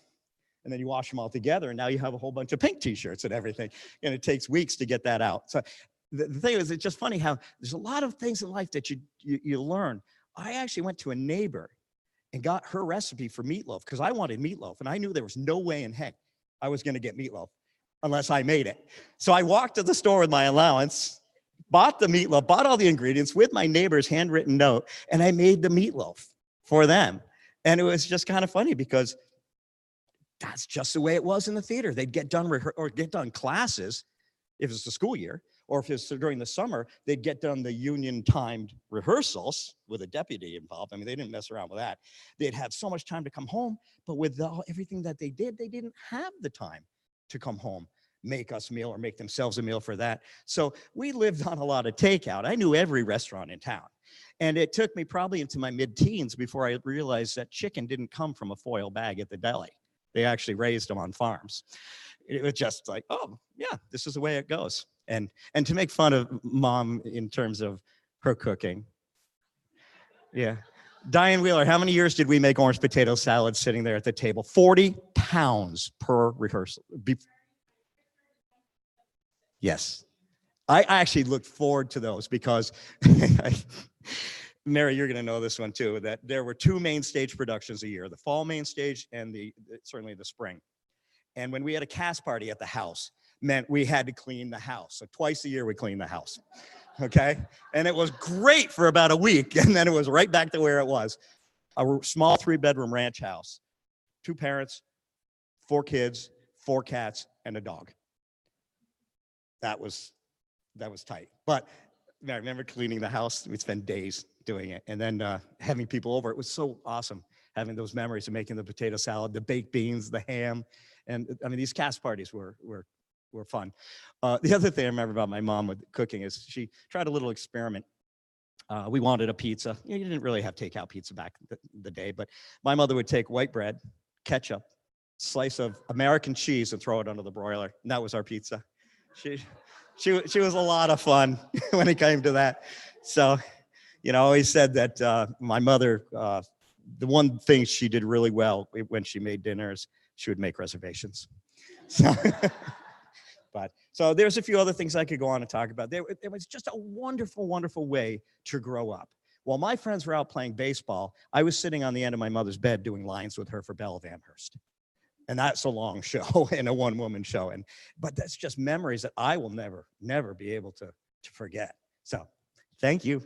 And then you wash them all together and now you have a whole bunch of pink t-shirts and everything. And it takes weeks to get that out. So the thing is, it's just funny how there's a lot of things in life that you learn. I actually went to a neighbor and got her recipe for meatloaf because I wanted meatloaf and I knew there was no way in heck I was going to get meatloaf unless I made it. So I walked to the store with my allowance, bought the meatloaf, bought all the ingredients with my neighbor's handwritten note, and I made the meatloaf for them. And it was just kind of funny because that's just the way it was in the theater. They'd get done or get done classes if it's the school year, or if it's during the summer, they'd get done the union-timed rehearsals with a deputy involved. I mean, they didn't mess around with that. They'd have so much time to come home, but with everything that they did, they didn't have the time to come home, make us a meal or make themselves a meal for that. So we lived on a lot of takeout. I knew every restaurant in town. And it took me probably into my mid-teens before I realized that chicken didn't come from a foil bag at the deli. They actually raised them on farms. It was just like, oh, yeah, this is the way it goes. And to make fun of mom in terms of her cooking. Yeah. Diane Wheeler, how many years did we make orange potato salad sitting there at the table? 40 pounds per rehearsal. Yes. I actually looked forward to those because, Mary, you're going to know this one too, that there were 2 main stage productions a year, the fall main stage and certainly the spring. And when we had a cast party at the house, meant we had to clean the house. So twice a year we cleaned the house, okay? And it was great for about a week, and then it was right back to where it was. A small 3-bedroom ranch house, 2 parents, 4 kids, 4 cats, and a dog. That was tight. But I remember cleaning the house. We'd spend days doing it. And then having people over, it was so awesome having those memories of making the potato salad, the baked beans, the ham. And I mean, these cast parties were fun. The other thing I remember about my mom with cooking is she tried a little experiment. We wanted a pizza. You didn't really have takeout pizza back the day, but my mother would take white bread, ketchup, slice of American cheese and throw it under the broiler. And that was our pizza. She was a lot of fun when it came to that. So, I always said that my mother, the one thing she did really well when she made dinners, she would make reservations. So there's a few other things I could go on and talk about. It was just a wonderful, wonderful way to grow up. While my friends were out playing baseball, I was sitting on the end of my mother's bed doing lines with her for Belle of Amherst. And that's a long show and a one-woman show. But that's just memories that I will never be able to forget. So thank you.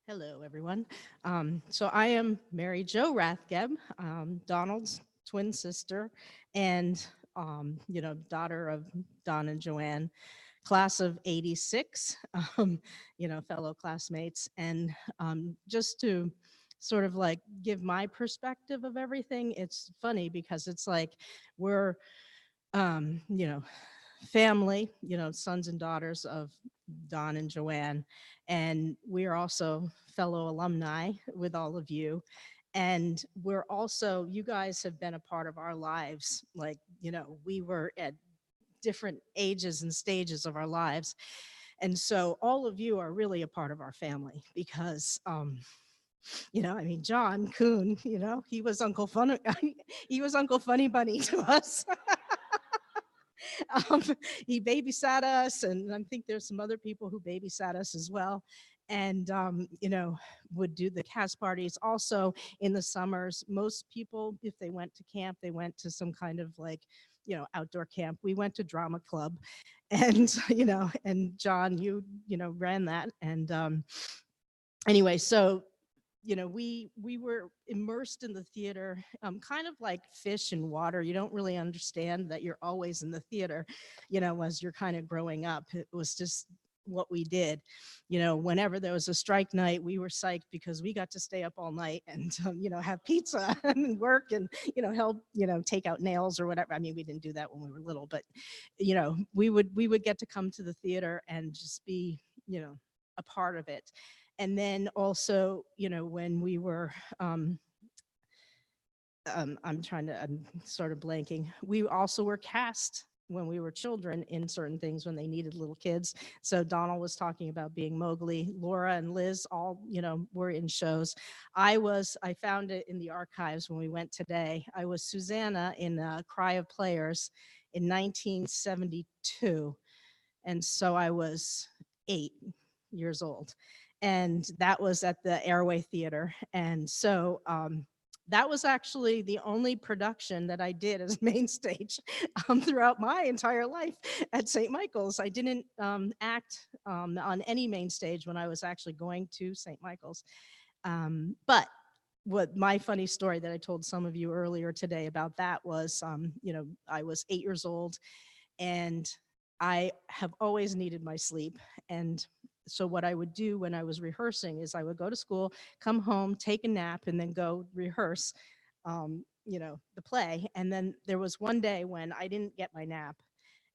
Hello, everyone. So I am Mary Jo Rathgeb, Donald's twin sister, and daughter of Don and Joanne. class of 86, fellow classmates. And just to sort of like give my perspective of everything, it's funny because it's like we're, um, you know, family, sons and daughters of Don and Joanne. And we're also fellow alumni with all of you. And we're also, you guys have been a part of our lives. Like, we were at different ages and stages of our lives. And so all of you are really a part of our family because, John Kuhn, he was Uncle Funny, he was Uncle Funny Bunny to us. um, he babysat us, and I think there's some other people who babysat us as well. And would do the cast parties. Also in the summers, most people, if they went to camp, they went to some kind of like, outdoor camp. We went to drama club, and and John, you ran that. And anyway, so we were immersed in the theater, kind of like fish in water. You don't really understand that you're always in the theater, as you're kind of growing up. It was just what we did. Whenever there was a strike night, we were psyched because we got to stay up all night and, have pizza and work and, help, take out nails or whatever. I mean, we didn't do that when we were little, but, we would get to come to the theater and just be, a part of it. And then also, when we were, I'm sort of blanking. We also were cast when we were children in certain things when they needed little kids. So Donald was talking about being Mowgli. Laura and Liz all, were in shows. I found it in the archives when we went today. I was Susanna in Cry of Players in 1972. And so I was 8 years old. And that was at the Airway Theater. And so that was actually the only production that I did as main stage throughout my entire life at St. Michael's. I didn't act on any main stage when I was actually going to St. Michael's. But what my funny story that I told some of you earlier today about that was, I was 8 years old and I have always needed my sleep. And so what I would do when I was rehearsing is I would go to school, come home, take a nap, and then go rehearse, the play. And then there was one day when I didn't get my nap.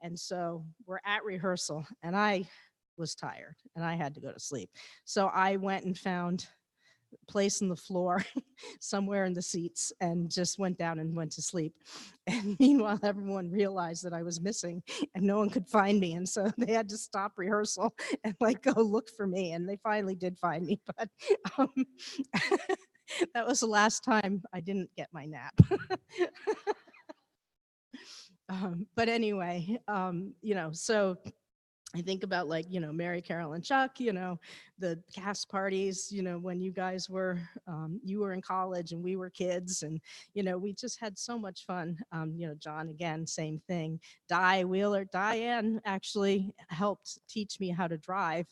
And so we're at rehearsal and I was tired and I had to go to sleep. So I went and found a place in the floor somewhere in the seats and just went down and went to sleep. And meanwhile, everyone realized that I was missing and no one could find me. And so they had to stop rehearsal and like go look for me. And they finally did find me. But that was the last time I didn't get my nap. But anyway, so I think about like, Mary, Carol, and Chuck, the cast parties, when you guys were, you were in college and we were kids and, we just had so much fun. John, again, same thing. Diane actually helped teach me how to drive.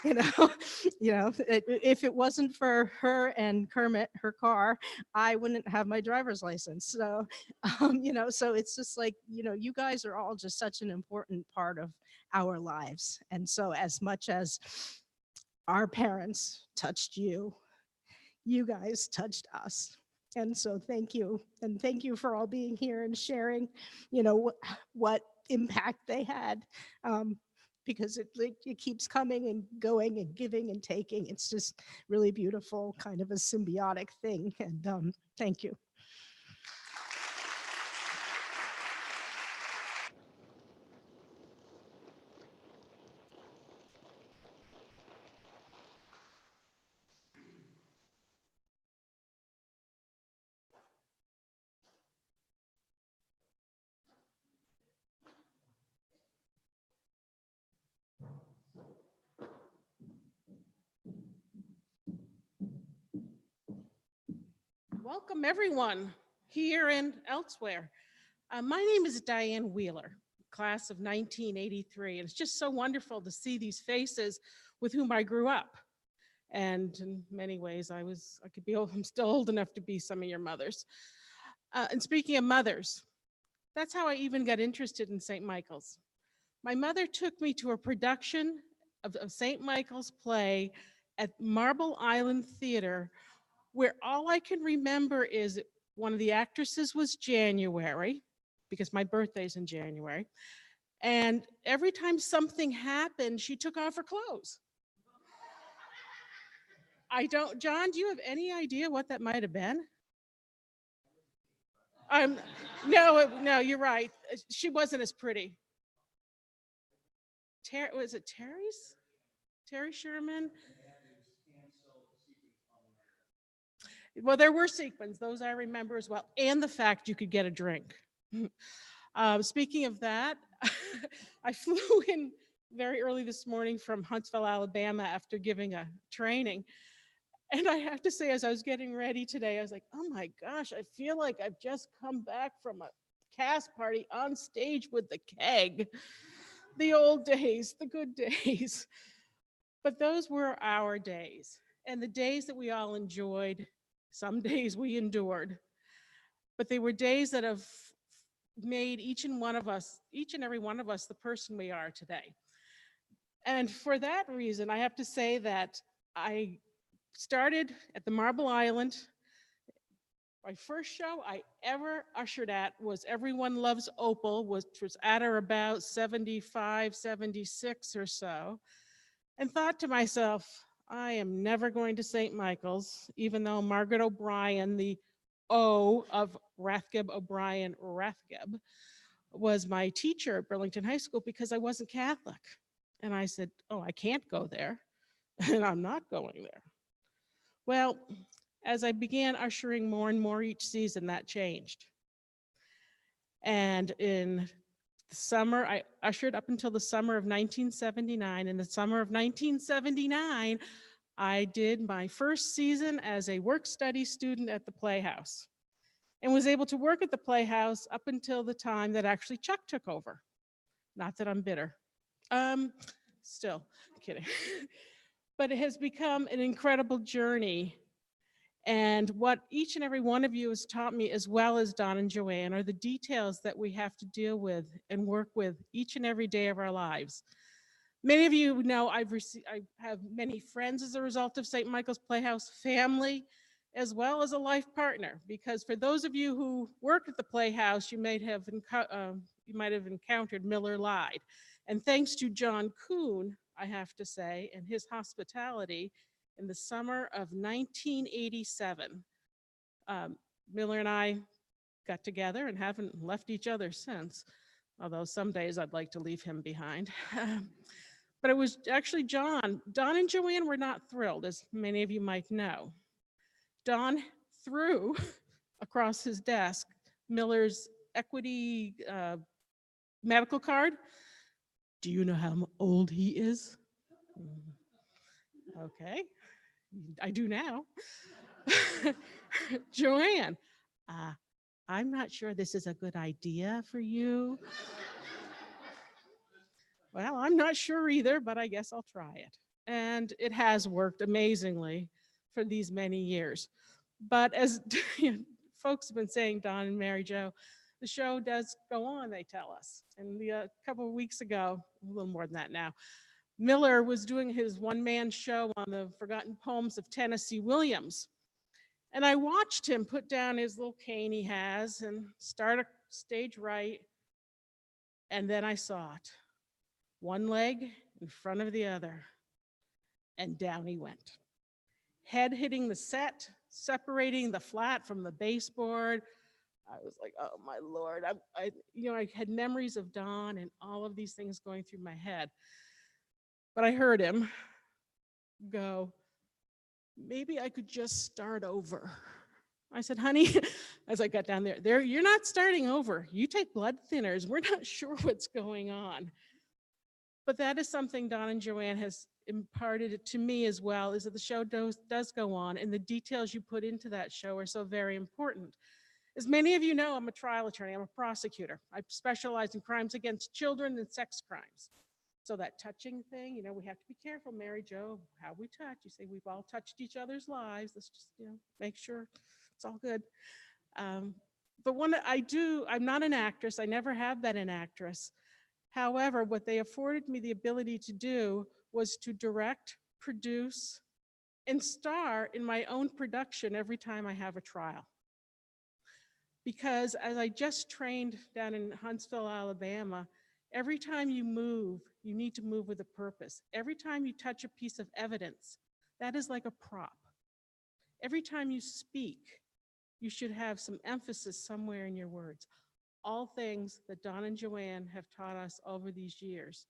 If it wasn't for her and Kermit, her car, I wouldn't have my driver's license. So, so it's just like, you guys are all just such an important part of our lives. And so as much as our parents touched you, you guys touched us. And so thank you. And thank you for all being here and sharing, what impact they had. Because it keeps coming and going and giving and taking. It's just really beautiful, kind of a symbiotic thing. And thank you. Welcome everyone here and elsewhere. My name is Diane Wheeler, class of 1983. And it's just so wonderful to see these faces with whom I grew up. And in many ways, I'm still old enough to be some of your mothers. And speaking of mothers, That's how I even got interested in St. Michael's. My mother took me to a production of a St. Michael's play at Marble Island Theater, where all I can remember is one of the actresses was January, because my birthday's in January. And every time something happened, she took off her clothes. John, do you have any idea what that might have been? No, you're right. She wasn't as pretty. Was it Terry's? Terry Sherman? Well, there were sequins, those I remember as well, and the fact you could get a drink. Speaking of that, I flew in very early this morning from Huntsville, Alabama after giving a training. And I have to say, as I was getting ready today, I was like, oh my gosh, I feel like I've just come back from a cast party on stage with the keg. The old days, the good days. But those were our days, and the days that we all enjoyed. Some days we endured, but they were days that have made each and every one of us, the person we are today. And for that reason, I have to say that I started at the Marble Island. My first show I ever ushered at was Everyone Loves Opal, which was at or about 75, 76 or so, and thought to myself, I am never going to St. Michael's, even though Margaret O'Brien, the O of Rathgeb O'Brien Rathgeb, was my teacher at Burlington High School, because I wasn't Catholic. And I said, oh, I can't go there, and I'm not going there. Well, as I began ushering more and more each season, that changed. And in the summer, I ushered up until the summer of 1979. In the summer of 1979, I did my first season as a work-study student at the Playhouse, and was able to work at the Playhouse up until the time that actually Chuck took over. Not that I'm bitter. Still kidding. But it has become an incredible journey. And what each and every one of you has taught me, as well as Don and Joanne, are the details that we have to deal with and work with each and every day of our lives. Many of you know I have many friends as a result of St. Michael's Playhouse, family, as well as a life partner. Because for those of you who work at the Playhouse, you might have encountered Miller Lide. And thanks to John Kuhn, I have to say, and his hospitality, in the summer of 1987, Miller and I got together and haven't left each other since, although some days I'd like to leave him behind. But it was actually John. Don and Joanne were not thrilled, as many of you might know. Don threw across his desk Miller's equity medical card. Do you know how old he is? Okay, I do now. Joanne, I'm not sure this is a good idea for you. Well, I'm not sure either, but I guess I'll try it. And it has worked amazingly for these many years. But as folks have been saying, Don and Mary Jo, the show does go on, they tell us. And a couple of weeks ago, a little more than that now, Miller was doing his one-man show on the forgotten poems of Tennessee Williams. And I watched him put down his little cane he has and start a stage right. And then I saw it. One leg in front of the other, and down he went. Head hitting the set, separating the flat from the baseboard. I was like, oh my Lord. I had memories of Don and all of these things going through my head. But I heard him go, maybe I could just start over. I said, honey, as I got down there, you're not starting over. You take blood thinners. We're not sure what's going on. But that is something Don and Joanne has imparted it to me as well, is that the show does go on, and the details you put into that show are so very important. As many of you know, I'm a trial attorney. I'm a prosecutor. I specialize in crimes against children and sex crimes. So that touching thing, we have to be careful, Mary Jo, how we touch. You say we've all touched each other's lives. Let's just, make sure it's all good. But one I do, I'm not an actress. I never have been an actress. However, what they afforded me the ability to do was to direct, produce, and star in my own production every time I have a trial. Because as I just trained down in Huntsville, Alabama, every time you move, you need to move with a purpose. Every time you touch a piece of evidence, that is like a prop. Every time you speak, you should have some emphasis somewhere in your words. All things that Don and Joanne have taught us over these years.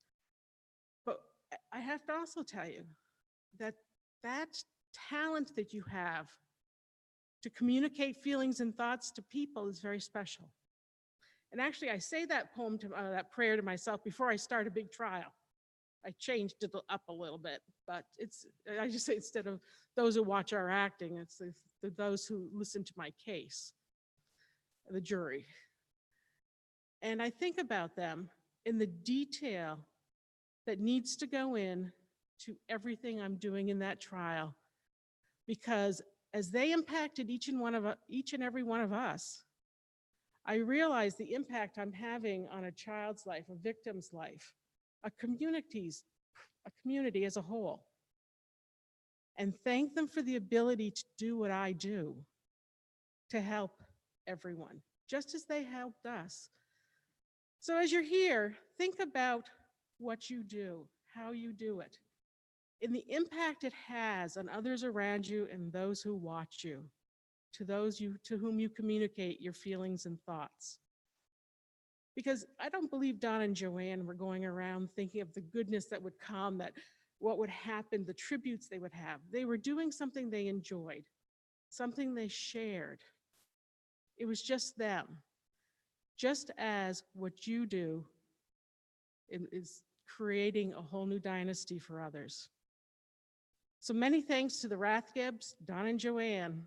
But I have to also tell you that that talent that you have to communicate feelings and thoughts to people is very special. And actually, I say that poem to that prayer to myself before I start a big trial. I changed it up a little bit, but I just say instead of those who watch our acting, it's those who listen to my case, the jury. And I think about them in the detail that needs to go in to everything I'm doing in that trial, because as they impacted each and every one of us, I realize the impact I'm having on a child's life, a victim's life, a community as a whole, and thank them for the ability to do what I do to help everyone, just as they helped us. So as you're here, think about what you do, how you do it, and the impact it has on others around you and those who watch you, to whom you communicate your feelings and thoughts. Because I don't believe Don and Joanne were going around thinking of the goodness that would come, that what would happen, the tributes they would have. They were doing something they enjoyed, something they shared. It was just them, just as what you do is creating a whole new dynasty for others. So many thanks to the Rathgebs, Don and Joanne,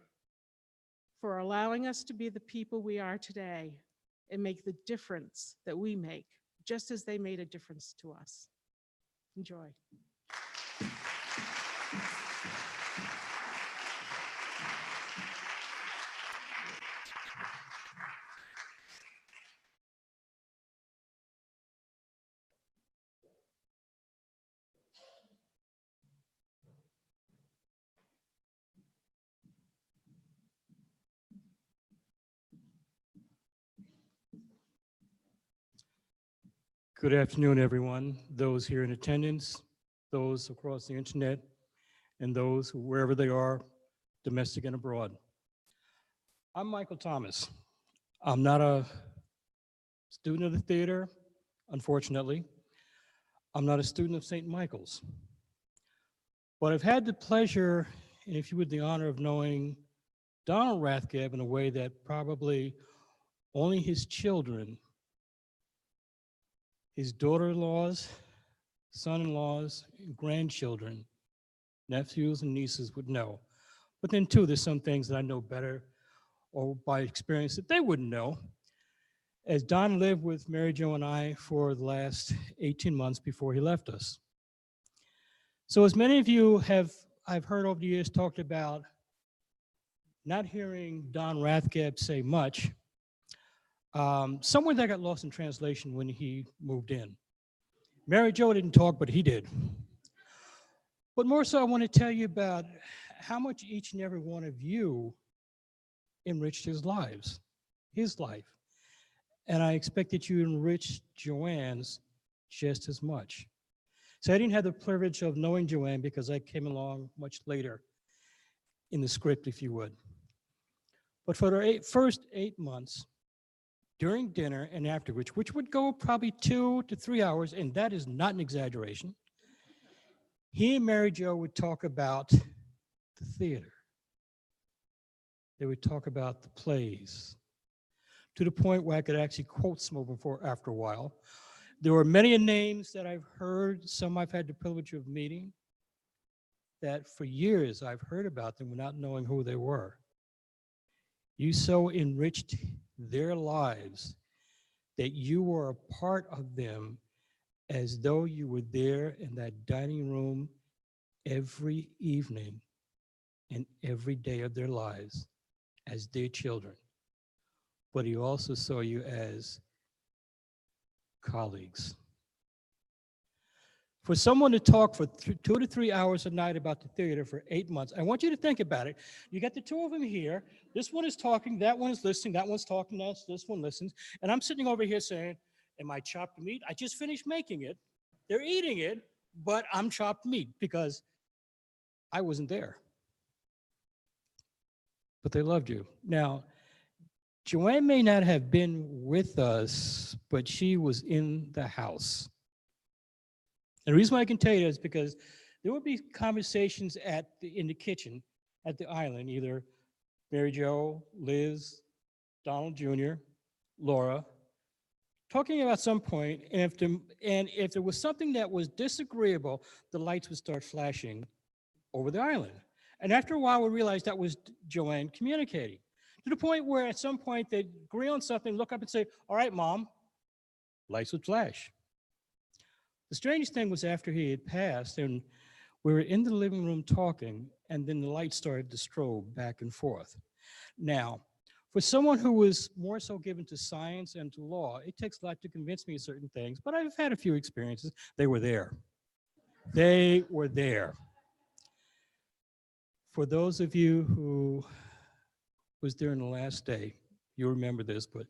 for allowing us to be the people we are today and make the difference that we make, just as they made a difference to us. Enjoy. Good afternoon, everyone. Those here in attendance, those across the internet, and those wherever they are, domestic and abroad. I'm Michael Thomas. I'm not a student of the theater, unfortunately. I'm not a student of St. Michael's. But I've had the pleasure, and if you would, the honor of knowing Donald Rathgeb in a way that probably only his children, his daughter-in-laws, son-in-laws, and grandchildren, nephews and nieces would know. But then too, there's some things that I know better or by experience that they wouldn't know. As Don lived with Mary Jo and I for the last 18 months before he left us. So as many of you I've heard over the years talked about not hearing Don Rathgeb say much, somewhere that got lost in translation when he moved in. Mary Jo didn't talk, but he did. But more so, I want to tell you about how much each and every one of you enriched his life. And I expect that you enriched Joanne's just as much. So I didn't have the privilege of knowing Joanne because I came along much later in the script, if you would. But for the first 8 months, during dinner and afterwards, which would go probably 2 to 3 hours, and that is not an exaggeration, he and Mary Jo would talk about the theater. They would talk about the plays, to the point where I could actually quote some of them after a while. There were many names that I've heard, some I've had the privilege of meeting, that for years I've heard about them without knowing who they were. You so enriched their lives that you were a part of them as though you were there in that dining room every evening and every day of their lives as their children. but he also saw you as colleagues. For someone to talk for 2 to 3 hours a night about the theater for 8 months, I want you to think about it. You got the two of them here. This one is talking, that one is listening, that one's talking, this one listens. And I'm sitting over here saying, am I chopped meat? I just finished making it. They're eating it, but I'm chopped meat because I wasn't there. But they loved you. Now, Joanne may not have been with us, but she was in the house. And the reason why I can tell you is because there would be conversations in the kitchen at the island, either Mary Jo, Liz, Donald Jr., Laura, talking about some point, and if there was something that was disagreeable, the lights would start flashing over the island. And after a while, we realized that was Joanne communicating, to the point where at some point they'd agree on something, look up and say, all right, Mom, lights would flash. The strangest thing was after he had passed, and we were in the living room talking, and then the lights started to strobe back and forth. Now, for someone who was more so given to science and to law, it takes a lot to convince me of certain things, but I've had a few experiences. They were there. They were there. For those of you who was there in the last day, you remember this, but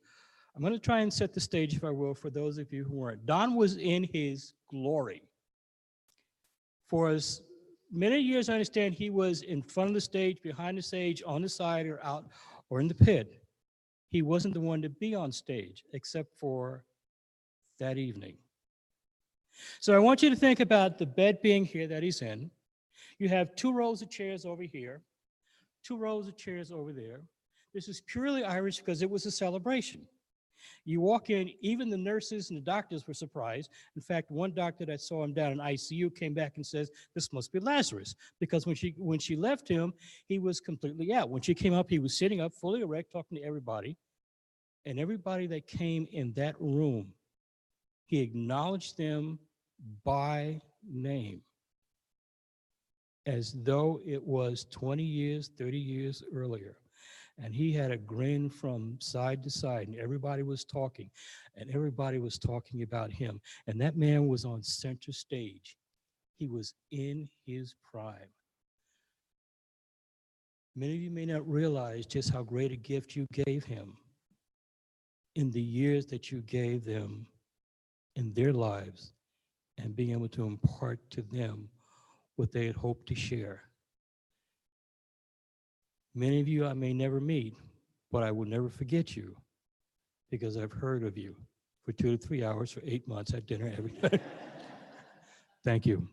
I'm going to try and set the stage, if I will, for those of you who weren't. Don was in his glory. For as many years I understand, he was in front of the stage, behind the stage, on the side, or out, or in the pit. He wasn't the one to be on stage, except for that evening. So I want you to think about the bed being here that he's in. You have 2 rows of chairs over here, 2 rows of chairs over there. This is purely Irish because it was a celebration. You walk in, even the nurses and the doctors were surprised. In fact, one doctor that saw him down in ICU came back and says, this must be Lazarus, because when she left him, he was completely out. When she came up, he was sitting up, fully erect, talking to everybody. And everybody that came in that room, he acknowledged them by name, as though it was 20 years, 30 years earlier. And he had a grin from side to side, and everybody was talking, and everybody was talking about him. And that man was on center stage. He was in his prime. Many of you may not realize just how great a gift you gave him in the years that you gave them in their lives, and being able to impart to them what they had hoped to share. Many of you I may never meet, but I will never forget you, because I've heard of you for 2 to 3 hours for 8 months at dinner every night. Thank you.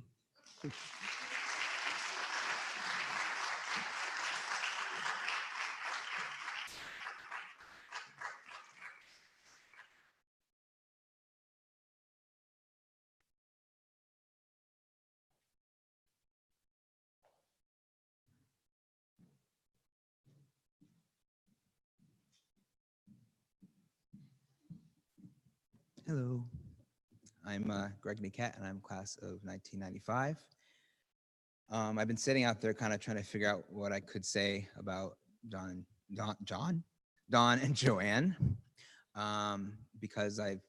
Hello, I'm Greg Niket, and I'm class of 1995. I've been sitting out there kind of trying to figure out what I could say about Don and Joanne, because I've,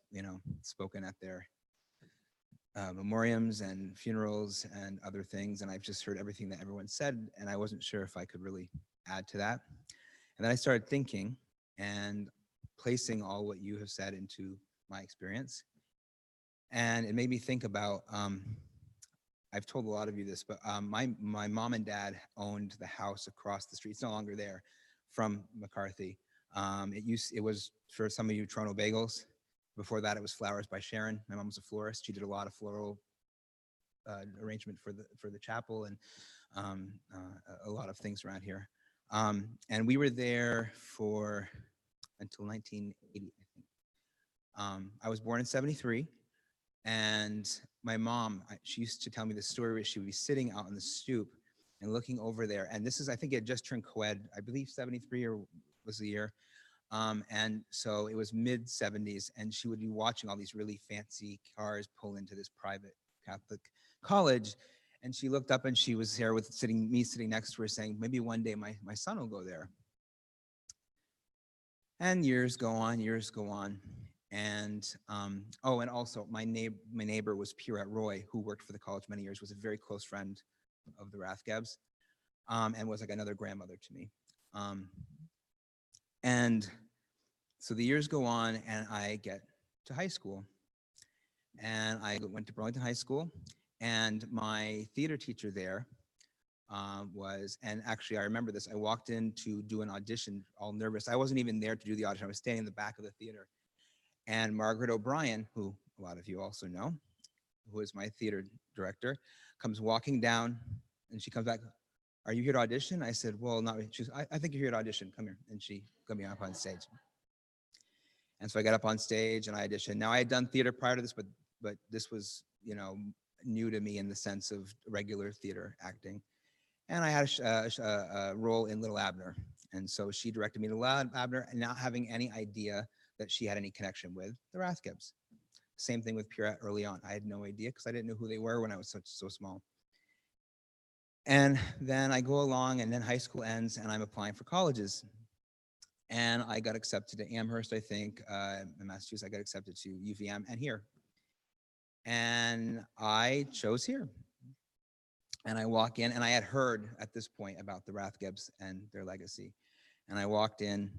spoken at their memoriams and funerals and other things, and I've just heard everything that everyone said, and I wasn't sure if I could really add to that. And then I started thinking and placing all what you have said into my experience. And it made me think about, I've told a lot of you this, but my mom and dad owned the house across the street. It's no longer there, from McCarthy. It was, for some of you, Toronto Bagels. Before that, it was Flowers by Sharon. My mom was a florist. She did a lot of floral arrangement for the chapel, and a lot of things around here. And we were there until 1980, I think. I was born in 73, and my mom, she used to tell me the story where she would be sitting out on the stoop and looking over there. And this is, I think it had just turned co-ed, I believe 73 or was the year. And so it was mid 70s, and she would be watching all these really fancy cars pull into this private Catholic college. And she looked up, and she was here with me sitting next to her, saying, maybe one day my son will go there. And years go on, years go on. And oh, and also my neighbor was Pierrette Roy, who worked for the college many years, was a very close friend of the Rathgebs, and was like another grandmother to me. And so the years go on, and I get to high school. And I went to Burlington High School, and my theater teacher there and actually I remember this, I walked in to do an audition all nervous. I wasn't even there to do the audition. I was standing in the back of the theater. And Margaret O'Brien, who a lot of you also know, who is my theater director, comes walking down, and she comes back, "Are you here to audition?" I said, "Well, not really." She goes, I think you're here to audition. Come here. And she got me up on stage. And so I got up on stage and I auditioned. Now I had done theater prior to this, but this was, new to me in the sense of regular theater acting. And I had a role in Little Abner. And so she directed me to Little Abner, and not having any idea that she had any connection with the Rathgebs. Same thing with Pierrette early on. I had no idea because I didn't know who they were when I was so small. And then I go along, and then high school ends, and I'm applying for colleges. And I got accepted to Amherst, I think, in Massachusetts. I got accepted to UVM and here. And I chose here. And I walk in, and I had heard at this point about the Rathgebs and their legacy. And I walked in,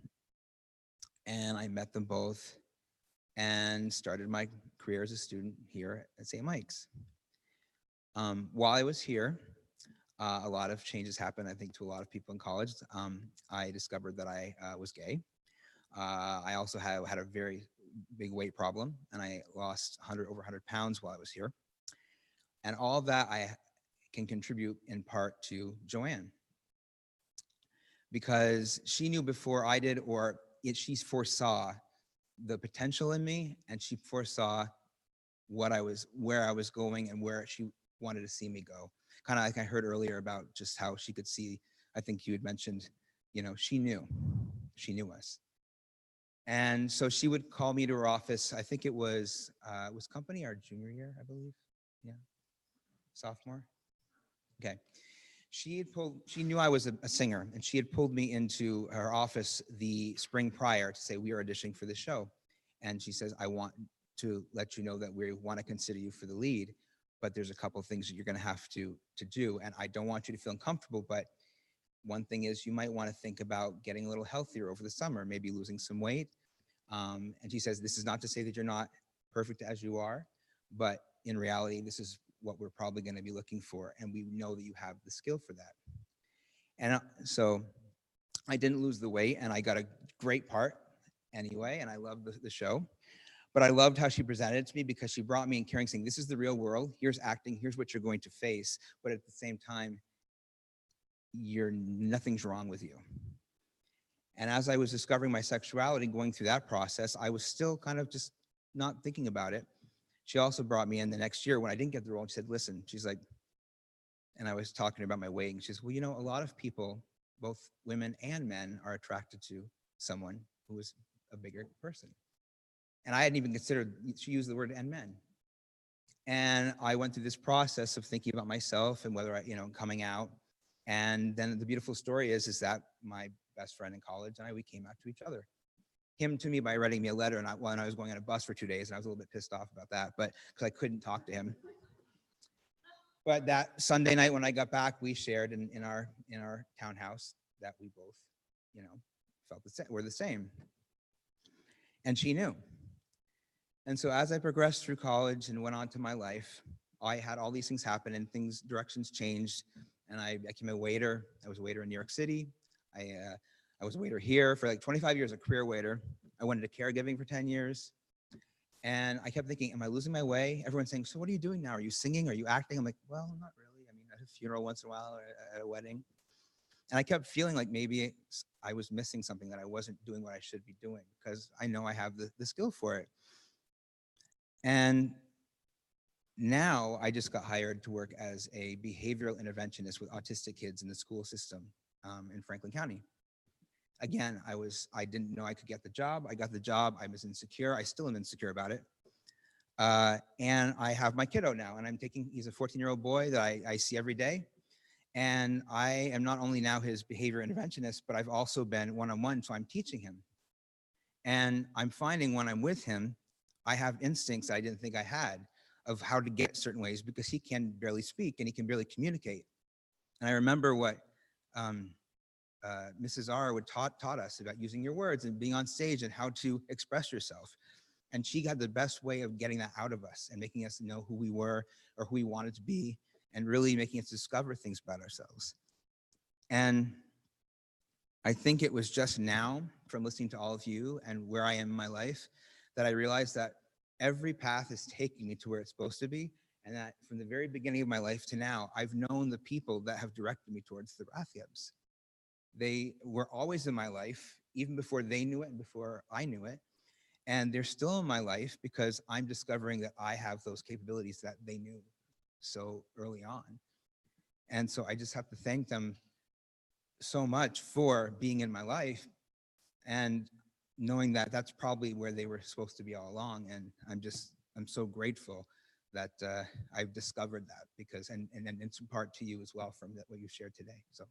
and I met them both, and started my career as a student here at St. Mike's. While I was here, a lot of changes happened, I think, to a lot of people in college. I discovered that I was gay. I also had a very big weight problem, and I lost over 100 pounds while I was here. And all of that I can contribute in part to Joanne, because she knew before I did, she foresaw the potential in me, and she foresaw where I was going and where she wanted to see me go. Kind of like I heard earlier about just how she could see, I think you had mentioned, she knew us. And so she would call me to her office. I think it was company our junior year, I believe. Yeah. Sophomore. Okay. She knew I was a singer, and she had pulled me into her office the spring prior to say, "We are auditioning for the show." And she says, "I want to let you know that we want to consider you for the lead, but there's a couple of things that you're going to have to do. And I don't want you to feel uncomfortable, but one thing is you might want to think about getting a little healthier over the summer, maybe losing some weight." And she says, "This is not to say that you're not perfect as you are, but in reality, this is what we're probably going to be looking for. And we know that you have the skill for that." And so I didn't lose the weight, and I got a great part anyway. And I loved the show, but I loved how she presented it to me, because she brought me in caring, saying, "This is the real world. Here's acting. Here's what you're going to face. But at the same time, nothing's wrong with you." And as I was discovering my sexuality, going through that process, I was still kind of just not thinking about it. She also brought me in the next year when I didn't get the role, and she said, "Listen," she's like, and I was talking about my weight, and she says, "Well, a lot of people, both women and men, are attracted to someone who is a bigger person." And I hadn't even considered, she used the word "and men." And I went through this process of thinking about myself and whether coming out. And then the beautiful story is that my best friend in college and we came out to each other. Him to me by writing me a letter, and when I was going on a bus for 2 days, and I was a little bit pissed off about that, but because I couldn't talk to him. But that Sunday night when I got back, we shared in our townhouse that we both, felt the same. We're the same. And she knew. And so as I progressed through college and went on to my life, I had all these things happen, and directions changed. And I became a waiter. I was a waiter in New York City. I was a waiter here for like 25 years, a career waiter. I went into caregiving for 10 years. And I kept thinking, am I losing my way? Everyone's saying, "So what are you doing now? Are you singing? Are you acting?" I'm like, "Well, not really. I mean, at a funeral once in a while, or at a wedding." And I kept feeling like maybe I was missing something, that I wasn't doing what I should be doing, because I know I have the skill for it. And now I just got hired to work as a behavioral interventionist with autistic kids in the school system in Franklin County. Again, I didn't know I could get the job. I got the job. I was insecure. I still am insecure about it. And I have my kiddo now, and he's a 14-year-old boy that I see every day. And I am not only now his behavior interventionist, but I've also been one-on-one, so I'm teaching him. And I'm finding when I'm with him, I have instincts I didn't think I had of how to get certain ways because he can barely speak and he can barely communicate. And I remember what Mrs. R would taught us about using your words and being on stage and how to express yourself. And she had the best way of getting that out of us and making us know who we were or who we wanted to be and really making us discover things about ourselves. And I think it was just now from listening to all of you and where I am in my life that I realized that every path is taking me to where it's supposed to be. And that from the very beginning of my life to now, I've known the people that have directed me towards the Rathiebs. They were always in my life, even before they knew it and before I knew it. And they're still in my life because I'm discovering that I have those capabilities that they knew so early on. And so I just have to thank them so much for being in my life and knowing that that's probably where they were supposed to be all along. And I'm so grateful that I've discovered that because, and it's in part to you as well from what you've shared today. So